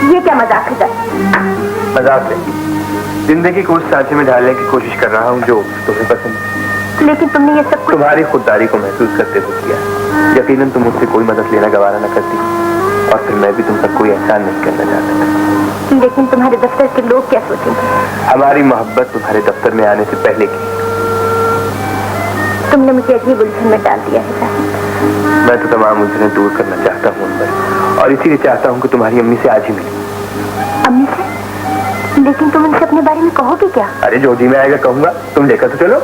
ये क्या मजाक है? मजाक नहीं, जिंदगी को उस सांचे में ढालने की कोशिश कर रहा हूँ जो तुम्हें पसंद है। लेकिन तुमने ये सब कुछ तुम्हारी खुददारी को महसूस करते हुए किया। यकीनन तुम मुझसे कोई मदद लेना गवारा न करती, और फिर मैं भी तुम पर कोई एहसान नहीं करना चाहता। लेकिन तुम्हारे दफ्तर के लोग क्या सोचेंगे? हमारी मोहब्बत तुम्हारे दफ्तर में आने से पहले की। तुमने मुझे अजीब उलझन में डाल दिया है साहब। मैं तो तमाम उलझनें दूर करना चाहता हूँ अंबर, और इसीलिए चाहता हूँ कि तुम्हारी अम्मी से आज ही मिलूं। अम्मी से? लेकिन तुम उनसे अपने बारे में कहोगे क्या? अरे जो जी में आएगा कहूंगा, तुम लेकर तो चलो।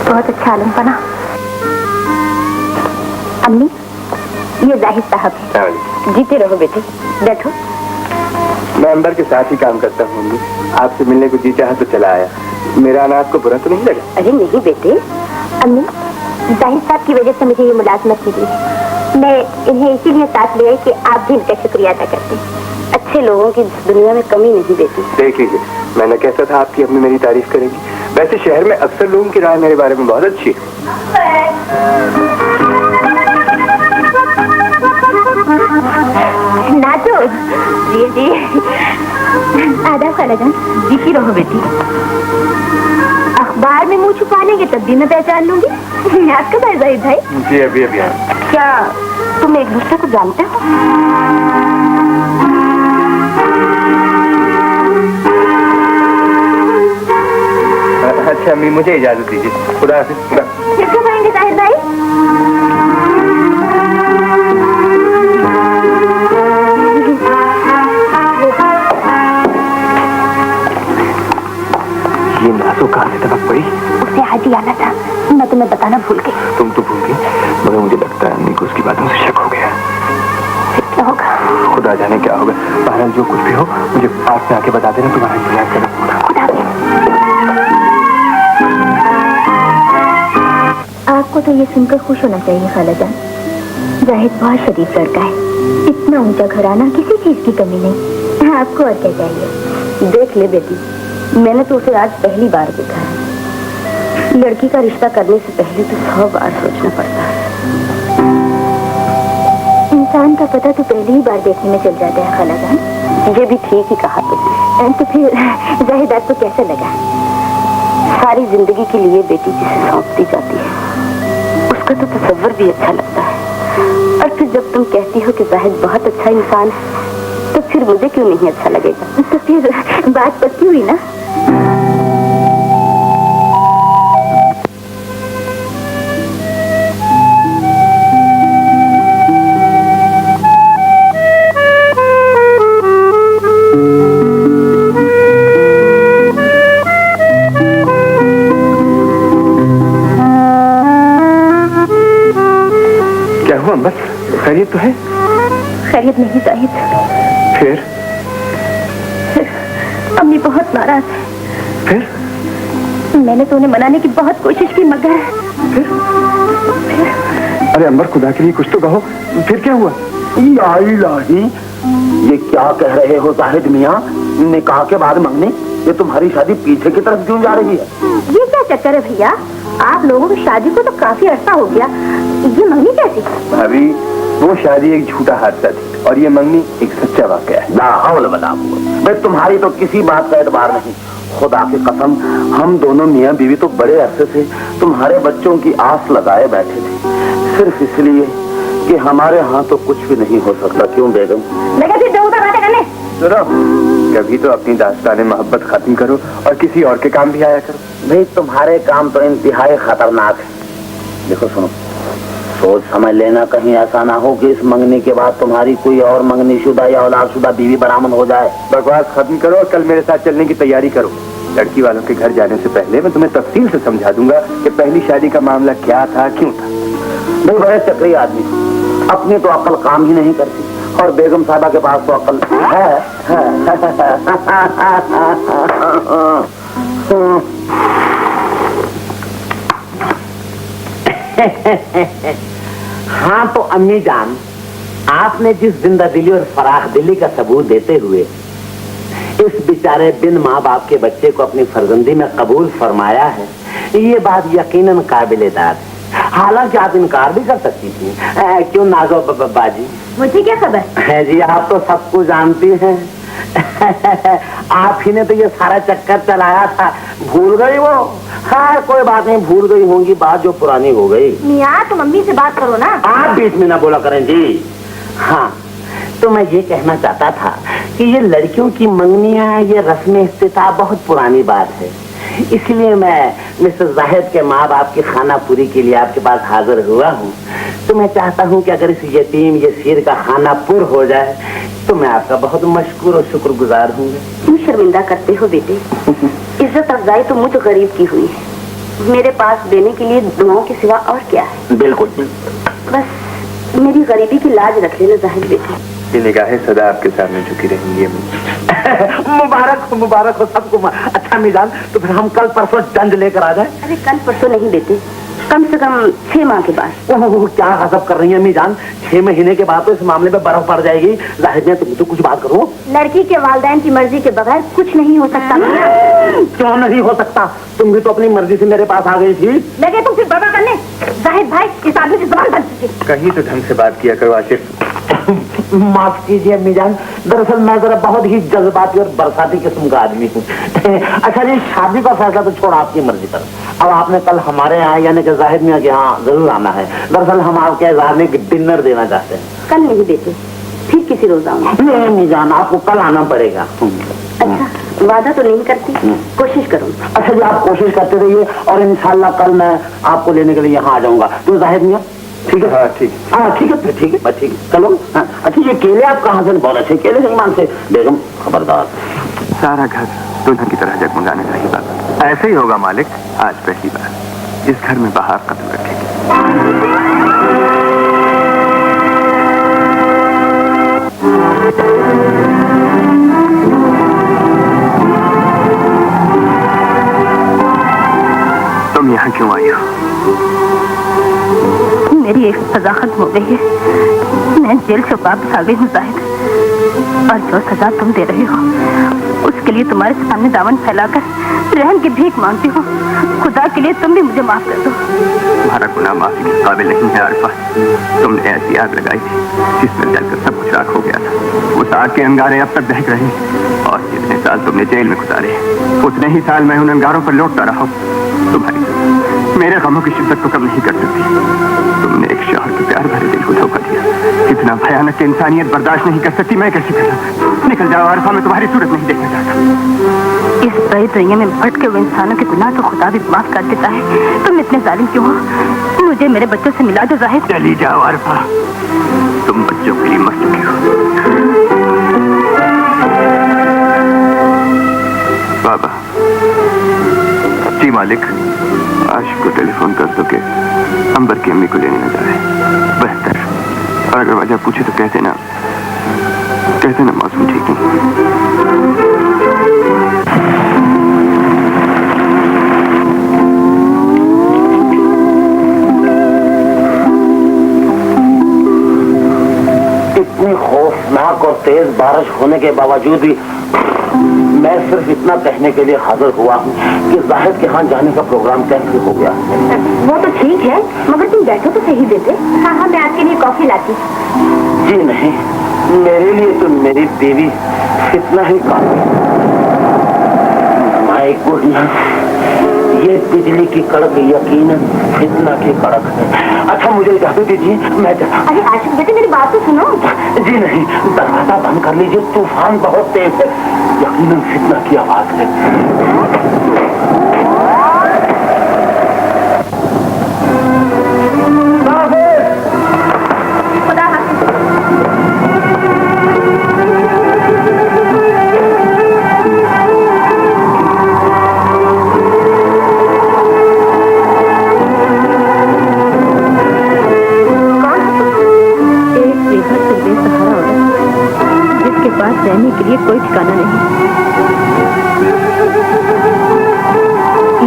बहुत अच्छा आलम बना। अम्मी, ये जाहिद साहब है। जीते रहो बेटे, बैठो। मैं अंबर के साथ ही काम करता हूँ अम्मी। आपसे मिलने को जी चाहा तो चला आया। मेरा आना आपको बुरा तो नहीं लगा? अरे नहीं बेटे। अम्मी, जाहिद साहब की वजह से मुझे ये मुलाजमत मिली है। मैं इन्हें इसीलिए साथ ले आई कि आप भी इनका शुक्रिया अदा करते। अच्छे लोगों की दुनिया में कमी नहीं देती। देख लीजिए, मैंने कैसा था आपकी अम्मी मेरी तारीफ करेंगी। वैसे शहर में अक्सर लोगों की राय मेरे बारे में बहुत अच्छी है। नाचो जी जी। आदाब खालाजान। जीती रहो बेटी। अखबार में मुंह छुपा लेंगे तब भी मैं पहचान लूंगी। आपका भाई जाहिद भाई? जी अभी अभी क्या तुम एक दूसरे को जानते हो? अच्छा अम्मी मुझे इजाजत दीजिए। खुदा हाफिज। फिर कब आएंगे जाहिद भाई? ये नासो कहाँ से टपक पड़ी? उसे आज ही आना था, मैं तुम्हें बताना भूल गई। तुम तो भूल गई, मगर मुझे लगता है अम्मी को उसकी बातों से शक हो गया। फिर क्या होगा? खुदा जाने क्या होगा। बहरहाल जो कुछ भी हो मुझे पास में आके बता देना, तुम्हारा इंतजार करो। खुदा आपको तो ये सुनकर खुश होना चाहिए खालाजान। जाहिद बहुत शरीफ लड़का है, इतना ऊंचा घराना, किसी चीज की कमी नहीं। आपको और क्या चाहिए? देख ले बेटी, मैंने तो उसे आज पहली बार देखा है। लड़की का रिश्ता करने से पहले तो 100 बार सोचना पड़ता है। इंसान का पता तो पहली ही बार देखने में चल जाता है खालाजान। ये भी ठीक ही कहा तुमने। तो फिर जाहिद आपको कैसा लगा? सारी जिंदगी के लिए बेटी जिसे सौंपती जाती है उसका तो तसव्वुर भी अच्छा लगता है। और फिर जब तुम कहती हो कि जाहिद बहुत अच्छा इंसान है तो फिर मुझे क्यों नहीं अच्छा लगेगा? तो फिर बात पक्की हुई ना? बस खैरियत तो है? खैरियत नहीं जाहिद। फिर अम्मी बहुत नाराज है। फिर मैंने तो उन्हें मनाने की बहुत कोशिश की मगर फिर? अरे अंबर खुदा के लिए कुछ तो कहो, फिर क्या हुआ? इलाही, ये क्या कह रहे हो जाहिद मियाँ? निकाह के बाद मंगनी? ये तुम्हारी शादी पीछे की तरफ क्यों जा रही है? ये क्या चक्कर है भैया? आप लोगों की शादी को तो काफी अर्सा हो गया, ये मंगनी कैसी? भाभी वो शादी एक झूठा हादसा थी और ये मंगनी एक सच्चा वाकया है। ना हौल बना मैं तुम्हारी तो किसी बात का एतबार नहीं। खुदा की कसम, हम दोनों मियाँ बीवी तो बड़े अरसे से तुम्हारे बच्चों की आस लगाए बैठे थे, सिर्फ इसलिए कि हमारे यहाँ तो कुछ भी नहीं हो सकता। क्यों बेगम? सुनो, कभी तो अपनी दास्ताने मोहब्बत खत्म करो और किसी और के काम भी आया करो। भाई तुम्हारे काम तो इंतहाई खतरनाक है। देखो सुनो, सोच समझ लेना कहीं ऐसा ना हो कि इस मंगनी के बाद तुम्हारी कोई और मंगनी शुदा या औलादशुदा बीवी बरामद हो जाए। बकवास खत्म करो और कल मेरे साथ चलने की तैयारी करो। लड़की वालों के घर जाने से पहले मैं तुम्हें तफसील से समझा दूंगा कि पहली शादी का मामला क्या था, क्यों था। भाई बड़े चक्री आदमी, अपनी तो अक्ल काम ही नहीं करती और बेगम साहबा के पास तो अक्ल है। हाँ तो अम्मी जान, आपने जिस जिंदा दिली और फराख दिली का सबूत देते हुए इस बेचारे बिन माँ बाप के बच्चे को अपनी फर्जंदी में कबूल फरमाया है, ये बात यकीनन काबिल-ए-दाद है। हालांकि आप इनकार भी कर सकती थी, क्यों नाजो बाजी? मुझे क्या खबर है जी, आप तो सबको जानती हैं। आप ही ने तो ये सारा चक्कर चलाया था, भूल गई वो? हाँ कोई बात नहीं, भूल गई होंगी बात जो पुरानी हो गई। मियाँ तुम मम्मी से बात करो ना। आप बीच में ना बोला करें जी। हाँ तो मैं ये कहना चाहता था कि ये लड़कियों की मंगनियां, ये रस्म इस्तिता बहुत पुरानी बात है, इसलिए मैं मिस्टर जाहिद के माँ बाप की खाना पूरी के लिए आपके पास हाजिर हुआ हूँ। तो मैं चाहता हूँ कि अगर इस यतीम यसीर का खाना पुर हो जाए तो मैं आपका बहुत मशकूर और शुक्रगुजार हूँ। क्यों शर्मिंदा करते हो बेटे? इज्जत अफजाई तो मुझ गरीब की हुई है, मेरे पास देने के लिए दुआओं के सिवा और क्या है? बिल्कुल, बस मेरी गरीबी की लाज रख लेना जाहिद बेटे। ये निगाहें सदा आपके सामने झुकी रहेंगी। मुबारक हो सबको। अच्छा मिजान, तो फिर हम कल परसों डंड लेकर आ जाए? अरे कल परसों नहीं बेटे, कम से कम 6 माह के बाद। ओह, क्या गजब कर रही है अम्मी जान, 6 महीने के बाद तो इस मामले में बर्फ पड़ जाएगी। जाहिर है तुम तो कुछ बात करो। लड़की के वालिदैन की मर्जी के बगैर कुछ नहीं हो सकता। क्यों नहीं हो सकता? तुम भी तो अपनी मर्जी से मेरे पास आ गई थी। लगे तुम फिर बर्बाद करने। जाहिद भाई, इस आदमी की जुबान बंद कीजिए। कहीं तो ढंग से बात किया करो आसिफ। माफ कीजिए अम्मी जान, दरअसल मैं जरा बहुत ही जज्बाती और बरसाती किस्म का आदमी हूँ। अच्छा जी, शादी का फैसला तो छोड़ आपकी मर्जी पर। अब आपने कल हमारे यहाँ यानी कि जाहिद मियां के यहाँ जरूर आना है। दरअसल हम आपके इज़हार में डिनर देना चाहते हैं। कल नहीं देते, फिर किसी रोज आऊंगी। नहीं अम्मी जान, आपको कल आना पड़ेगा। अच्छा, वादा तो नहीं करती, कोशिश करूँगी। अच्छा जी, आप कोशिश करते रहिए और इंशाल्लाह कल मैं आपको लेने के लिए यहाँ आ जाऊंगा। तो जाहिद मियां ठीक है? हाँ ठीक। हाँ ठीक है, फिर ठीक है, बस ठीक है, चलो। हाँ, अच्छा ये केले आप कहाँ से? बहुत अच्छे केले जगमान से। बेगम खबरदार। सारा घर दुल्हन की तरह जगमगाने चाहिए बाबा। ऐसे ही होगा मालिक। आज पहली बार इस घर में बाहर कदम रखेगी। तुम यहाँ क्यों आई हो? मेरी एक सजा खत्म हो गई है। मैं जेल से वापस आ गई हूँ जाहिद, और जो सजा तुम दे रहे हो उसके लिए तुम्हारे सामने दामन फैलाकर रहम की भीख मांगती हूँ। खुदा के लिए तुम भी मुझे माफ कर दो। तुम्हारा गुनाह माफी के काबिल नहीं है आरिफा। तुमने ऐसी आग लगाई थी जिसमें जलकर सब कुछ राख हो गया था। उस आग के अंगारे अब तक दहक रहे हैं, और जितने साल तुमने जेल में गुजारे उतने ही साल मैं उन अंगारों पर लौटता रहा हूँ। तुम्हारी मेरे गमों की शिद्दत को कम नहीं कर सकती। तुमने एक शौहर के प्यार भरे दिल को धोखा दिया। इतना भयानक इंसानियत बर्दाश्त नहीं कर सकती। मैं कैसे करूं? निकल जाओ आरिफा, मैं तुम्हारी सूरत नहीं देखना चाहता। इस बड़ी दुनिया में भटके हुए इंसानों के गुनाह तो खुदा भी माफ कर देता है। तुम इतने जालिम क्यों हो? मुझे मेरे बच्चों से मिला दो जाहिद। चली जाओ आरिफा, तुम बच्चों के लिए मर चुकी हो। बाबा जी मालिक, आशिक को टेलीफोन कर दो कि अंबर की अम्मी को लेने न जाए। बेहतर। और अगर वजह पूछे तो कहते ना मौसम ठीक नहीं। इतनी खौफनाक और तेज बारिश होने के बावजूद भी मैं सिर्फ इतना कहने के लिए हाजिर हुआ हूँ कि जाहिद के यहाँ जाने का प्रोग्राम कैंसिल हो गया। वो तो ठीक है, मगर तुम बैठो तो सही देते। हाँ हाँ, मैं आपके लिए कॉफी लाती। जी नहीं, मेरे लिए तो मेरी बीवी इतना ही काफी। माय गुडनेस, ये बिजली की कड़क यकीनन फितना की कड़क है। अच्छा मुझे इजाजत दीजिए, मैं चला। अरे आशिक बेटे, मेरी बात तो सुनो। जी नहीं, दरवाजा बंद कर लीजिए, तूफान बहुत तेज है। यकीनन फितना की आवाज है। खुदा हाफिज। रहने के लिए कोई ठिकाना नहीं,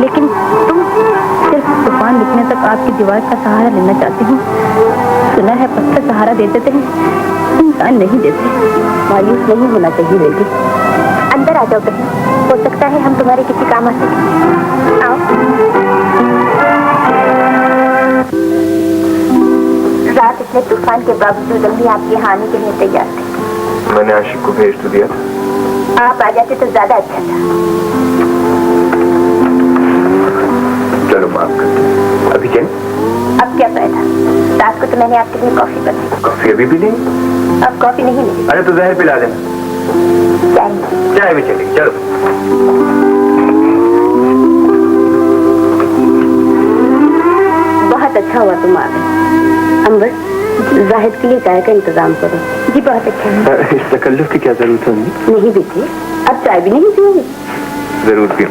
लेकिन तुम सिर्फ तूफान रुकने तक आपकी दीवार का सहारा लेना चाहती हूँ। सुना है पत्थर सहारा दे देते हैं, इंसान नहीं देते। मायूस नहीं होना चाहिए बेटी। अंदर आ जाओ बहन, हो सकता है हम तुम्हारे किसी काम आ सके। आओ। रात इतने तूफान के बावजूद हम भी आपके यहाँ आने के लिए तैयार थे। मैंने आशिक को भेज तो दिया था। आप आ जाते तो ज्यादा अच्छा था। चलो माफ कर दो। अभी क्या? अब क्या फायदा, रात को तो मैंने आपके लिए कॉफी बनाई। कॉफी अभी भी नहीं? अब कॉफी नहीं मिली। अरे तो जहर पिला देना। चाय भी चलेगी, चलो। बहुत अच्छा हुआ तुम आ गए। अंबर, जाहिद के लिए चाय का इंतजाम करो। जी बहुत अच्छा है। इस तकल्लुफ की क्या जरूरत होगी? नहीं बेटी, अब चाय भी नहीं पियोगी? जरूर पियो।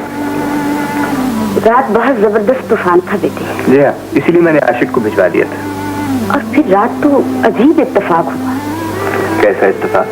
रात बहुत जबरदस्त तूफान था बेटे। जी हाँ, इसीलिए मैंने आशिक को भिजवा दिया था। और फिर रात तो अजीब इत्तेफाक हुआ। कैसा इत्तेफाक?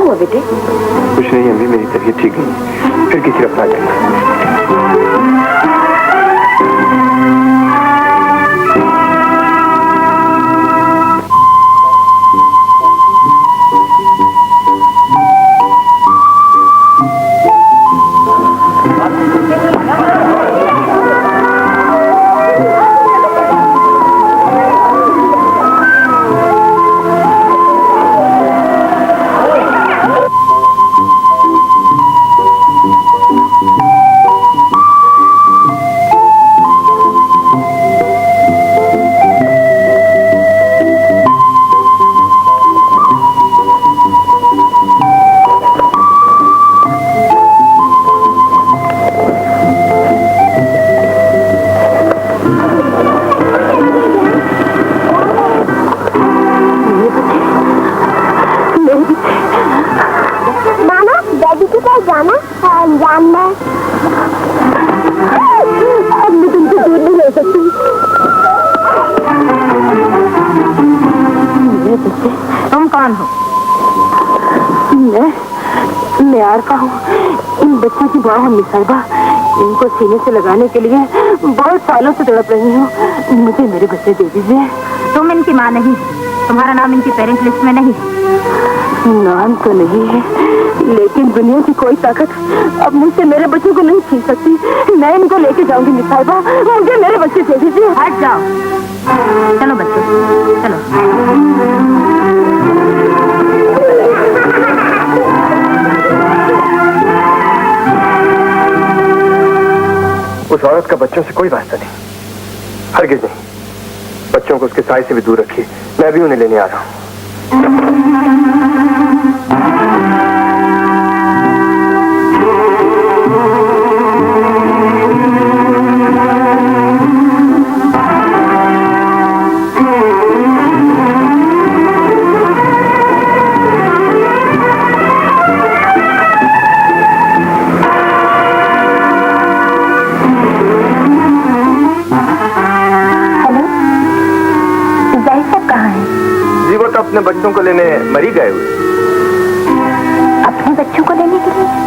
हुआ बेटे? कुछ नहीं अम्मी, मेरी तबीयत ठीक नहीं, फिर किसी वक्त आ जाएगा। तुम कौन हो? मैं आरफा हूँ। इन बच्चों की माँ हूँ मिसाइबा। इनको सीने से लगाने के लिए बहुत सालों से तड़प रही हूँ। मुझे मेरे बच्चे दे दीजिए। तुम इनकी माँ नहीं, तुम्हारा नाम इनकी पेरेंट लिस्ट में नहीं। नाम तो नहीं है, लेकिन दुनिया की कोई ताकत अब मुझसे मेरे बच्चों को नहीं छीन सकती। मैं इनको लेके जाऊंगी मिसाइबा। मुझे मेरे बच्चे दे दीजिए। हट जाओ। चलो बच्चों, चलो। उस औरत का बच्चों से कोई वास्ता नहीं, हरगिज नहीं। बच्चों को उसके साय से भी दूर रखिए, मैं भी उन्हें लेने आ रहा हूँ। अपने बच्चों को लेने मरी गए हुए। अपने बच्चों को लेने के लिए?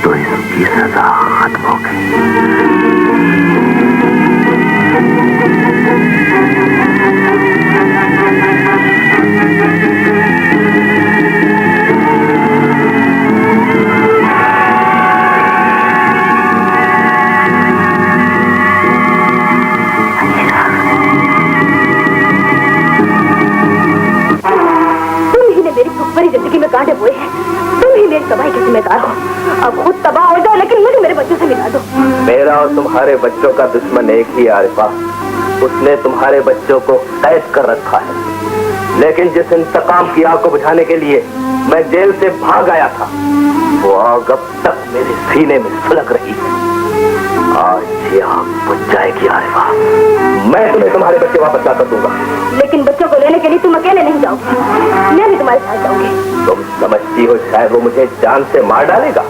तो इसकी सजा खत्म हो गई। जिंदगी में कांटे बोए हैं, तुम ही मेरी तबाही के जिम्मेदार हो। अब खुद तबाह हो जाओ, लेकिन मुझे मेरे बच्चों से मिला दो। मेरा और तुम्हारे बच्चों का दुश्मन एक ही आरिफा, उसने तुम्हारे बच्चों को कैद कर रखा है। लेकिन जिस इंतकाम की आग को बुझाने के लिए मैं जेल से भाग आया था, वो आग अब तक मेरे सीने में सुलग रही है। आज ये आग बुझ जाएगी आरिफा। मैं तुम्हें तुम्हारे बच्चे वापस ला कर दूंगा। लेकिन बच्चों को लेने के लिए तुम अकेले नहीं जाओगे, मैं भी तुम्हारे साथ जाऊंगी। तुम समझती हो शायद वो मुझे जान से मार डालेगा?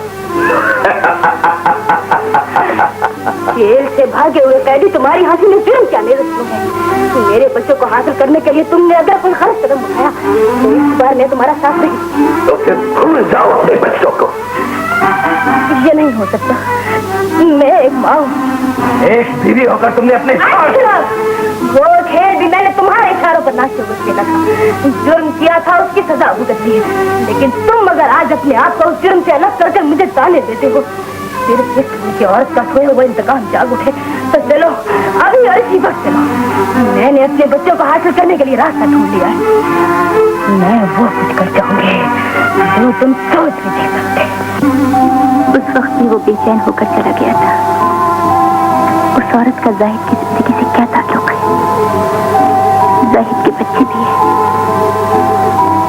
जेल से भागे हुए कैदी तुम्हारी हंसी में जुर्म क्या रस्म है? मेरे बच्चों को हासिल करने के लिए तुमने अगर कोई गलत कदम उठाया तो इस बार मैं तुम्हारा साथ नहीं। तो फिर भूल जाओ अपने बच्चों को। ये नहीं हो सकता, मैं एक माँ हूँ। एक बीवी होकर तुमने अपने वो खेल भी मैंने तुम्हारे इशारों पर नाचते हुए खेला था। जुर्म किया था उसकी सजा भुगतनी है, लेकिन तुम अगर आज अपने आप को उस जुर्म से अलग करके मुझे ताने देते हो, सिर्फ इसलिए औरत का खोया हुआ इंतकाम जाग उठे, तो चलो अभी और इसी वक्त चलो। मैंने अपने बच्चों को हासिल करने के लिए रास्ता ढूंढ लिया है। मैं वो कुछ कर जाऊंगी जो तुम सोच भी नहीं सकते। उस वक्त भी वो बेचैन होकर चला गया था। उस औरत का जाहिद की जिंदगी से क्या ताल्लुक है? जाहिद के बच्चे भी हैं।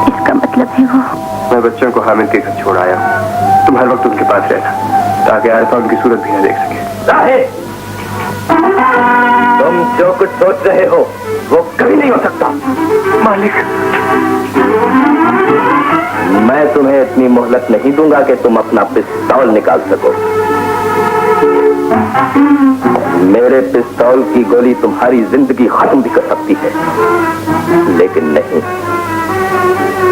इसका मतलब है वो। मैं बच्चों को हामिद के घर छोड़ आया। तुम हर वक्त उनके पास रहना ताकि आरिफा उनकी सूरत भी न देख सके। जाहिद, तुम जो कुछ सोच रहे हो वो कभी नहीं हो सकता। मालिक, मैं तुम्हें इतनी मोहलत नहीं दूंगा कि तुम अपना पिस्तौल निकाल सको। मेरे पिस्तौल की गोली तुम्हारी जिंदगी खत्म भी कर सकती है, लेकिन नहीं।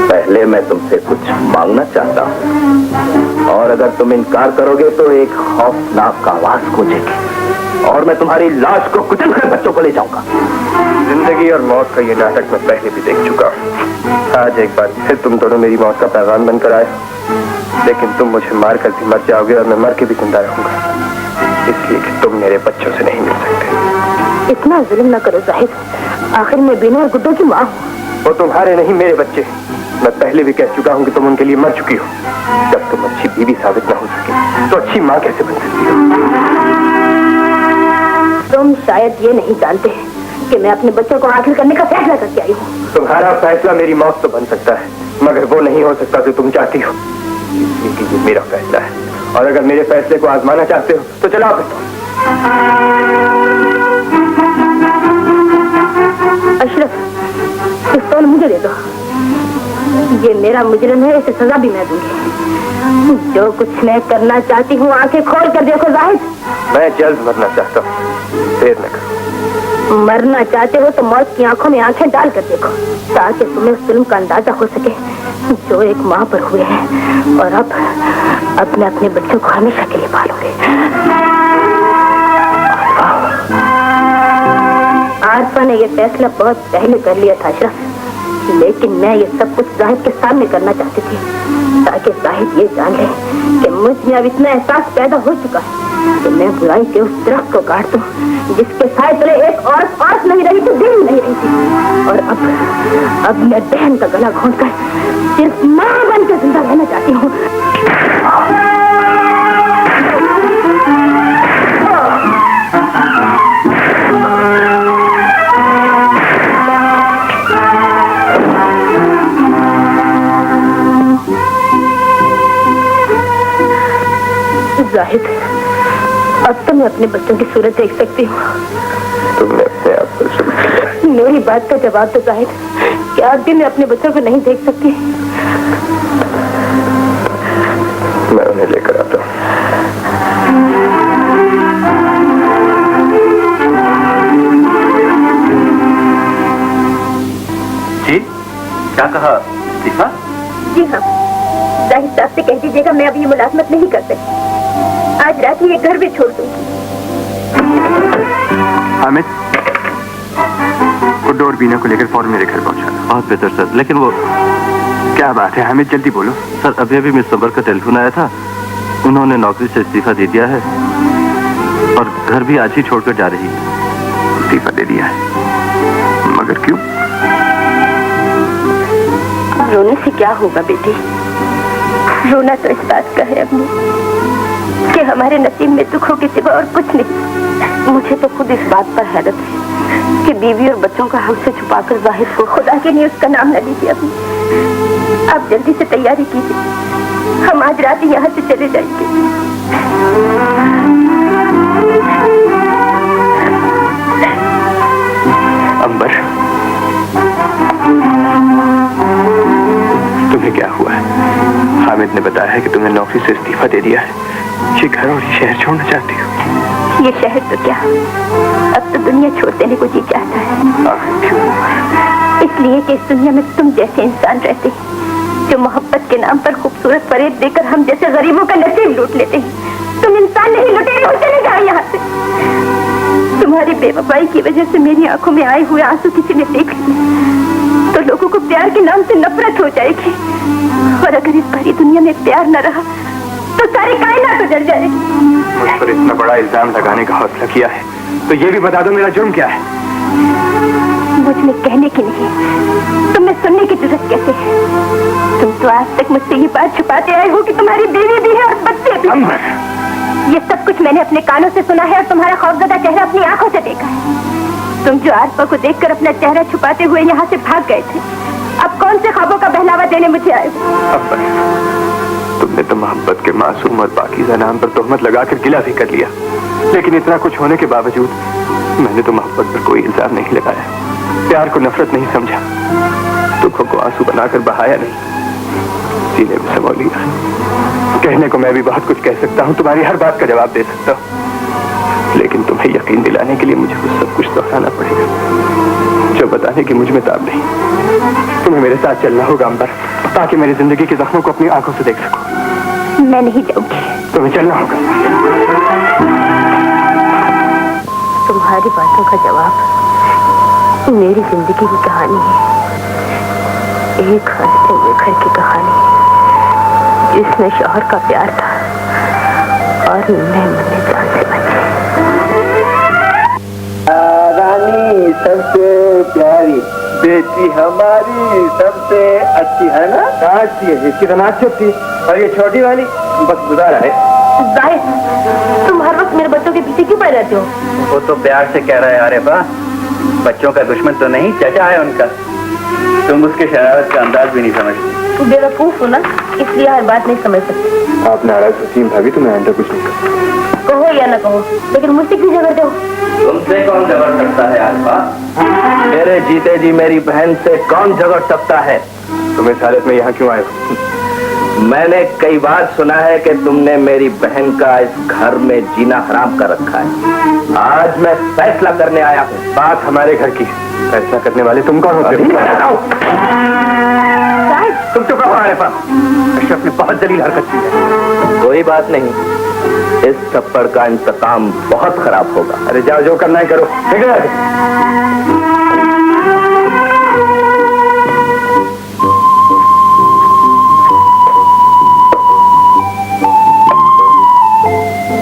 पहले मैं तुमसे कुछ मांगना चाहता हूँ, और अगर तुम इनकार करोगे तो एक खौफनाक आवाज गूंजेगी और मैं तुम्हारी लाश को कुचल कर बच्चों को ले जाऊंगा। जिंदगी और मौत का ये नाटक मैं पहले भी देख चुका हूँ। आज एक बार फिर तुम दोनों मेरी मौत का पैगाम बनकर आए, लेकिन तुम मुझे मार कर भी मर जाओगे और मैं मर के भी जिंदा रहूंगा, इसलिए कि तुम मेरे बच्चों से नहीं मिल सकते। इतना जुल्म न करो जाहिद, आखिर मैं बिना और गुड्डों की माँ हूँ। वो तुम्हारे नहीं मेरे बच्चे। मैं पहले भी कह चुका हूँ कि तुम उनके लिए मर चुकी हो। जब तुम अच्छी बीवी साबित न हो सके तो अच्छी माँ कैसे बन सकती हो? तुम शायद ये नहीं जानते कि मैं अपने बच्चों को हासिल करने का फैसला करके आई हूँ। तुम्हारा फैसला मेरी मौत तो बन सकता है, मगर वो नहीं हो सकता जो तुम चाहती हो, इसलिए कि ये मेरा फैसला है। और अगर मेरे फैसले को आजमाना चाहते हो तो चलाओ पिस्तौल। अशरफ, पिस्तौल मुझे दे दो। ये मेरा मुजरिम है, इसे सजा भी मैं दूंगी। जो कुछ मैं करना चाहती हूँ आंखें खोल कर देखो जाहिद। मैं जल्द मरना चाहता हूँ, देर न करो। मरना चाहते हो तो मौत की आंखों में आंखें डाल कर देखो, ताकि तुम्हें उस जुल्म का अंदाजा हो सके जो एक माँ पर हुए हैं। और अब मैं अपने बच्चों को हमेशा के लिए पालूंगी। आरफा ने यह फैसला बहुत पहले कर लिया था अशरफ, लेकिन मैं ये सब कुछ जाहिद के सामने करना चाहती थी, ताकि जाहिद ये जान ले कि मुझ में अब इतना एहसास पैदा हो चुका है कि मैं बुराई के उस दरख्त को काट दूं जिसके साए तले एक औरत नहीं रही थी, दिल नहीं रही थी। और अब मैं बहन का गला घोंटकर सिर्फ माँ बन के जिंदा रहना चाहती हूँ। जाहिद, अब तो मैं अपने बच्चों की सूरत देख सकती हूँ। तुमने अपने आप पर शुरू किया। मेरी बात का जवाब तो जाहिद, क्या अब भी मैं अपने बच्चों को नहीं देख सकती? मैं उन्हें लेकर आता हूँ। जी, क्या कहा? इस्तीफा? जी हाँ, जाहिद साहब से कह दीजिएगा मैं अब ये मुलाजमत नहीं कर सकती। आज रात ही ये घर भी छोड़ दूंगी। हामिद, गुड्डो और बीना को लेकर फौरन मेरे घर पहुंचा। बहुत बेहतर सर, लेकिन वो क्या बात है हामिद, जल्दी बोलो। सर अभी अभी मिस सबर का टेलीफोन आया था, उन्होंने नौकरी से इस्तीफा दे दिया है और घर भी आज ही छोड़कर जा रही है। इस्तीफा दे दिया है, मगर क्यों? रोने से क्या होगा बेटी? रोना तो इस बात का है अपनी कि हमारे नसीब में दुखों के सिवा और कुछ नहीं। मुझे तो खुद इस बात पर हैरत है कि बीवी और बच्चों का हमसे छुपाकर जाहिद को। खुदा के लिए उसका नाम न लीजिए अभी। आप जल्दी से तैयारी कीजिए, हम आज रात ही यहाँ से चले जाएंगे। अंबर, तुम्हें क्या हुआ है? हामिद ने बताया है कि तुमने नौकरी से इस्तीफा दे दिया है। ये घर और ये शहर छोड़ना चाहती हो? ये शहर तो क्या, अब तो दुनिया छोड़ देने को जी चाहता है। इसलिए कि इस दुनिया में तुम जैसे इंसान रहते हैं जो मोहब्बत के नाम पर खूबसूरत फरेब देकर हम जैसे गरीबों का नसीब लूट लेते हैं। तुम इंसान नहीं, लुटेरे हो, चले जाओ यहाँ से। तुम्हारी बेवफाई की वजह से मेरी आंखों में आए हुए आंसू किसी ने देख लिए तो लोगों को प्यार के नाम से नफरत हो जाएगी, और अगर इस भरी दुनिया में प्यार न रहा तो सारी कायनात उजड़ जाएगी। मुझ पर इतना बड़ा इल्जाम लगाने का हौसला किया है तो ये भी बता दो मेरा जुर्म क्या है? मुझ में कहने की नहीं, तुम्हें सुनने की जरूरत कैसे है? तुम तो आज तक मुझसे ये बात छुपाते आए हो कि तुम्हारी बीवी भी है और बच्चे भी। ये सब कुछ मैंने अपने कानों से सुना है और तुम्हारा खौफजदा चेहरा अपनी आंखों से देखा है। तुम जो आसपा को देखकर अपना चेहरा छुपाते हुए यहाँ से भाग गए थे, अब कौन से ख्वाबों का बहलावा देने मुझे आए? तुमने तो मोहब्बत के मासूम और पाकीज़ा नाम पर तोहमत लगाकर गिला भी कर लिया, लेकिन इतना कुछ होने के बावजूद मैंने तो मोहब्बत पर कोई इल्जाम नहीं लगाया, प्यार को नफरत नहीं समझा, दुखों को आंसू बनाकर बहाया नहीं, सीने में समो लिया। कहने को मैं भी बहुत कुछ कह सकता हूँ, तुम्हारी हर बात का जवाब दे सकता हूँ, लेकिन तुम्हें यकीन दिलाने के लिए मुझे सब कुछ दोहराना पड़ेगा जो बताने की मुझ में ताब नहीं। तुम्हें मेरे साथ चलना होगा अंबर, ताकि मेरी जिंदगी के जख्मों को अपनी आंखों से देख सको। मैं नहीं जाऊंगी। तुम्हें चलना होगा। तुम्हारी बातों का जवाब मेरी जिंदगी की कहानी है, एक घर से बेघर की कहानी जिसमें शौहर का प्यार था और मैं मरने जान से बची। रानी सबसे प्यारी, बेटी हमारी सबसे अच्छी है ना? अच्छी है, इसकी तो नाच थी, और ये छोटी वाली बस गुजारा है। जाहिद, तुम हर वक्त मेरे बच्चों के पीछे क्यों पड़े रहते हो? वो तो प्यार से कह रहा है आरिफा, बच्चों का दुश्मन तो नहीं, चचा है उनका। तुम उसके शरारत का अंदाज भी नहीं समझती। तू बेवकूफ हो ना, इसलिए हर बात नहीं समझ सकती। आप नाराज होती हैं भाभी, तुम्हें आइंदा कुछ नहीं करता। कहो या ना कहो, लेकिन मुझसे क्यों झगड़ते हो? तुमसे कौन झगड़ सकता है आरिफा? मेरे जीते जी मेरी बहन से कौन झगड़ सकता है? तुम इस हालत में यहाँ क्यों आए हो? मैंने कई बार सुना है कि तुमने मेरी बहन का इस घर में जीना हराम कर रखा है। आज मैं फैसला करने आया हूँ। बात हमारे घर की, फैसला करने वाले तुम कौन होते हो? तुम चुप रहो आरिफा, अशरफ ने बहुत जलील हरकत की है। कोई बात नहीं, इस थप्पड़ का इंतकाम बहुत खराब होगा। अरे जाओ, जो करना है करो। ठीक है?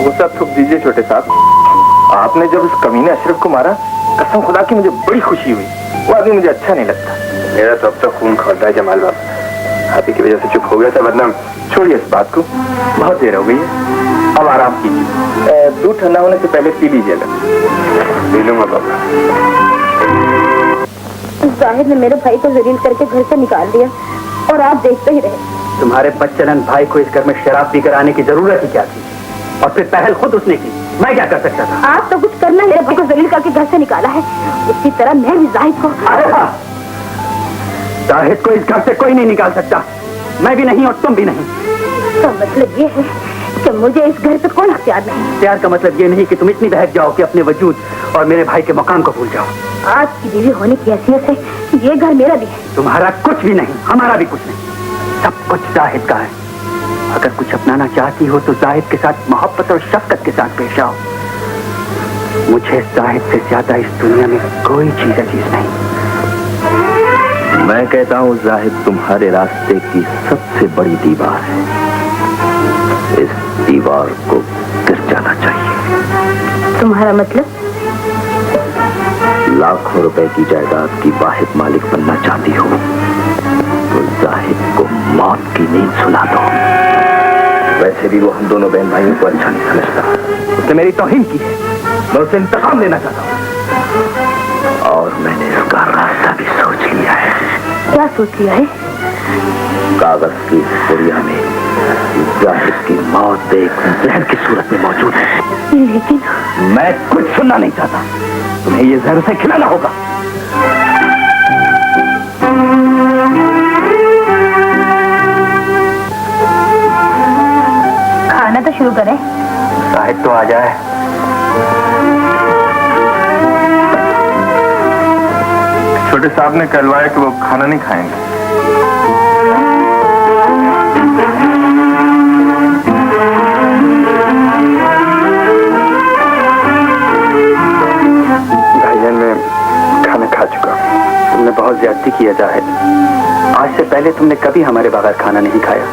गुस्सा थूक दीजिए छोटे साहब। आपने जब उस कमीने अशरफ को मारा, कसम खुदा की मुझे बड़ी खुशी हुई। वो आदमी मुझे अच्छा नहीं लगता। मेरा तो अब तक खून खोलता है जमाल बाबा, हाथी की वजह से चुप हो गया था, वरना छोड़िए इस बात को, बहुत देर हो गई है, अब आराम कीजिए। दूध ठंडा होने से पहले पी लीजिएगा। पी लूंगा बाबा। जाहिद ने मेरे भाई को जलील करके घर से निकाल दिया और आप देखते ही रहे। तुम्हारे बच्चलन भाई को इस घर में शराब पीकर आने की जरूरत ही क्या थी? और फिर पहल खुद उसने की, मैं क्या कर सकता था? आप तो कुछ करना, मेरे भाई को जलील करके घर से निकाला है, इसी तरह मैं भी जाहिद को। जाहिद को इस घर से कोई नहीं निकाल सकता, मैं भी नहीं और तुम भी नहीं। इसका मतलब ये है कि मुझे इस घर पर कोई अख्तियार नहीं। प्यार का मतलब ये नहीं कि तुम इतनी बहक जाओ कि अपने वजूद और मेरे भाई के मकाम को भूल जाओ। आपकी बीवी होने की हैसियत से ये घर मेरा भी है। तुम्हारा कुछ भी नहीं, हमारा भी कुछ नहीं, सब कुछ जाहिद का है। अगर कुछ अपनाना चाहती हो तो जाहिद के साथ मोहब्बत और शफकत के साथ पेश आओ। मुझे जाहिद से ज्यादा इस दुनिया में कोई चीज अजीज नहीं। मैं कहता हूँ जाहिद तुम्हारे रास्ते की सबसे बड़ी दीवार है, इस दीवार को गिर जाना चाहिए। तुम्हारा मतलब? लाखों रुपए की जायदाद की वाहिद मालिक बनना चाहती हो तो जाहिद को मौत की नींद सुला दो। वैसे भी वो हम दोनों बहन भाइयों को अच्छा नहीं समझता, उसने मेरी तौहीन की है, मैं उससे इंतकाम लेना चाहता हूँ। और मैंने इसका रास्ता भी सोच लिया है। क्या सोच लिया है? कागज की बोरिया में जाहिद की मौत एक जहर की सूरत में मौजूद है। लेकिन मैं कुछ सुनना नहीं चाहता, तुम्हें ये जहर से खिलाना होगा। खाना तो शुरू करें। शाहिद तो आ जाए। छोटे साहब ने कहलवाया कि वो खाना नहीं खाएंगे। भाईजान, मैं खाना खा चुका। तुमने बहुत ज्यादती किया जाहिद। आज से पहले तुमने कभी हमारे बगैर खाना नहीं खाया,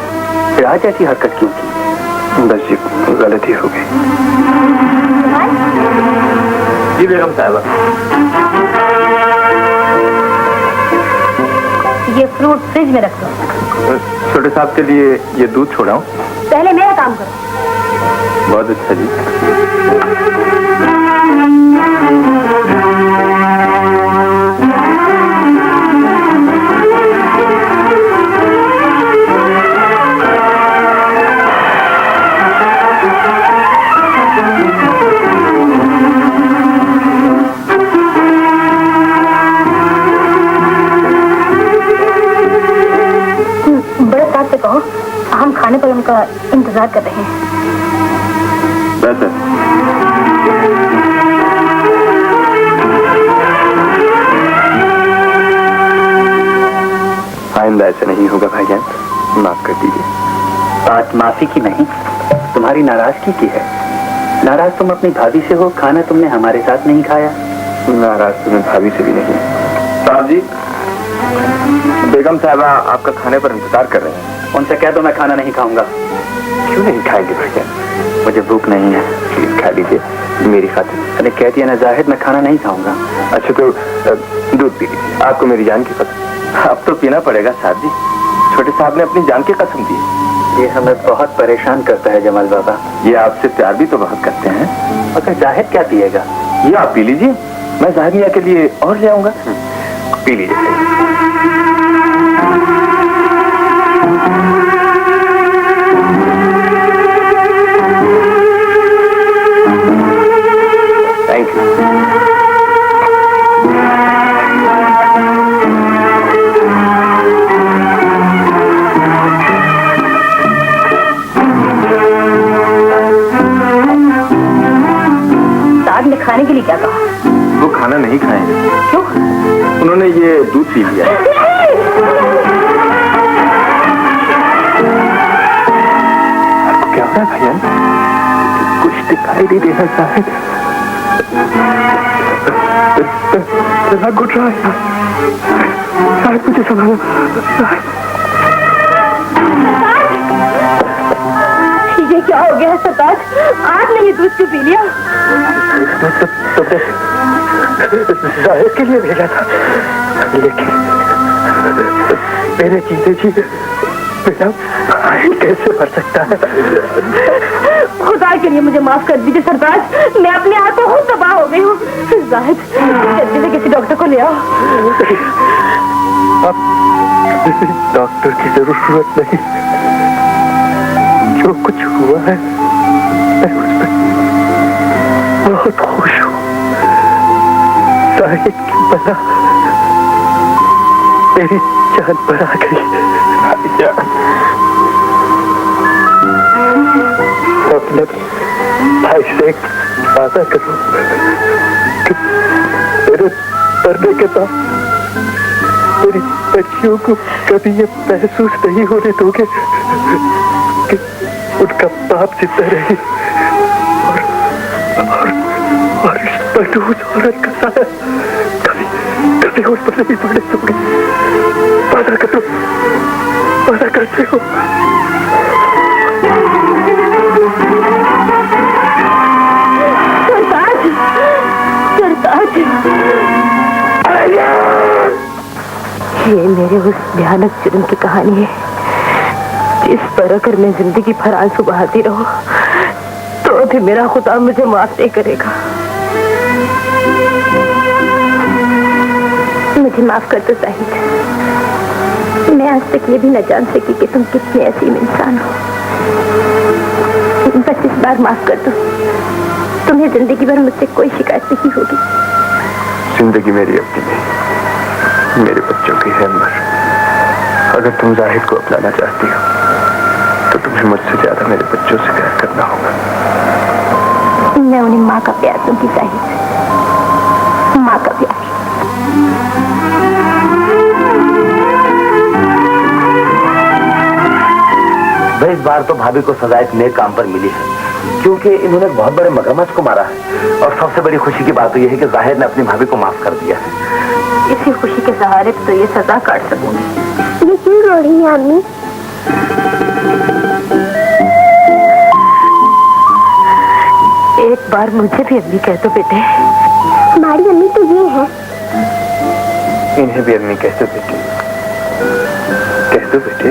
फिर आज ऐसी हरकत क्यों की? बस जी, गलती हो गई। जी बेगम साहबा। ये फ्रूट फ्रिज में रख दो। छोटे साहब के लिए ये दूध छोड़ाऊं? पहले मेरा काम करो। बहुत अच्छा जी। कहो, हम खाने पर उनका इंतजार कर रहे हैं। बस आइंदा ऐसा नहीं होगा भाईजान, माफ कर दीजिए। बात माफी की नहीं, तुम्हारी नाराजगी की है। नाराज तुम अपनी भाभी से हो, खाना तुमने हमारे साथ नहीं खाया। नाराज तो मैं भाभी से भी नहीं। साहब जी, बेगम साहबा आपका खाने पर इंतजार कर रहे हैं। उनसे कह दो मैं खाना नहीं खाऊंगा। क्यों नहीं खाएंगे भाईजान? मुझे भूख नहीं है। प्लीज खा लीजिए मेरी खातिर। अरे कह दिया ना जाहिद, मैं खाना नहीं खाऊंगा। अच्छा तो दूध पी लीजिए, आपको मेरी जान की कसम। अब तो पीना पड़ेगा साहब जी, छोटे साहब ने अपनी जान की कसम दी। ये हमें बहुत परेशान करता है जमाल बाबा। ये आपसे प्यार भी तो बहुत करते हैं। मगर जाहिद क्या पिएगा? ये आप पी लीजिए, मैं जाहिद मियां के लिए और ले आऊंगा। पी लीजिए। Thank you. साहब ने खाने के लिए क्या कहा? वो खाना नहीं खाएंगे। क्यों? उन्होंने ये दूध पी लिया है। आपको क्या हो रहा है भाईजान? कुछ दिखाई नहीं दे रहा है। गला घुट रहा है। शायद मुझे संभालो। ये क्या हो गया सरताज? आपने ये दूध क्यों पी लिया? जाहिद के लिए भेजा था, लेकिन मेरे जीते जी बेटा कैसे भर सकता है? खुदा के लिए मुझे माफ कर दीजिए सरताज, मैं अपने आप को खुद तबाह हो गई हूँ। जाहिद, जल्दी से किसी डॉक्टर को ले आओ। अब डॉक्टर की जरूरत नहीं। जो कुछ हुआ है मैं उसमें बहुत खुश हूँ। जाहिद की बला मेरी जान पर आ गई। अपने भाई से वादा करो कि मेरे मरने के बाद मेरी बच्चियों को कभी ये महसूस नहीं होने दोगे कि उनका बाप जिंदा रहे और इस बदूस औरत का साया कभी उस पर नहीं पड़े दोगे। वादा करो, वादा करते हो? ये मेरे उस भयानक जुर्म की कहानी है जिस पर अगर मैं जिंदगी भर आंसू बहाती रहूं तो भी मेरा खुदा मुझे माफ नहीं करेगा। मुझे माफ कर दो साहिद। मैं आज तक ये भी न जान सकी कि तुम कितने असीम इंसान हो। बस इस बार माफ कर दो। तुम्हें जिंदगी भर मुझसे कोई शिकायत नहीं होगी। जिंदगी मेरी अपनी नहीं, मेरे बच्चों की है अमर। अगर तुम जाहिद को अपनाना चाहती हो तो तुम्हें मुझसे ज्यादा मेरे बच्चों से प्यार करना होगा। मैं उन्हें माँ का प्यार दूंगी साहिद, माँ का प्यार। भाई इस बार तो भाभी को सजा एक नेक काम पर मिली है, क्योंकि इन्होंने बहुत बड़े मगरमच्छ को मारा है। और सबसे बड़ी खुशी की बात तो यह है कि जाहिर ने अपनी भाभी को माफ कर दिया है। इसी खुशी के सहारे तो ये सजा काट सकूंगी। ये क्यों रो रही है अम्मी? एक बार मुझे भी अम्मी कह दो बेटे। हमारी अम्मी तो ये है। इन्हें भी अम्मी कह दो बेटे, कह दो बेटे।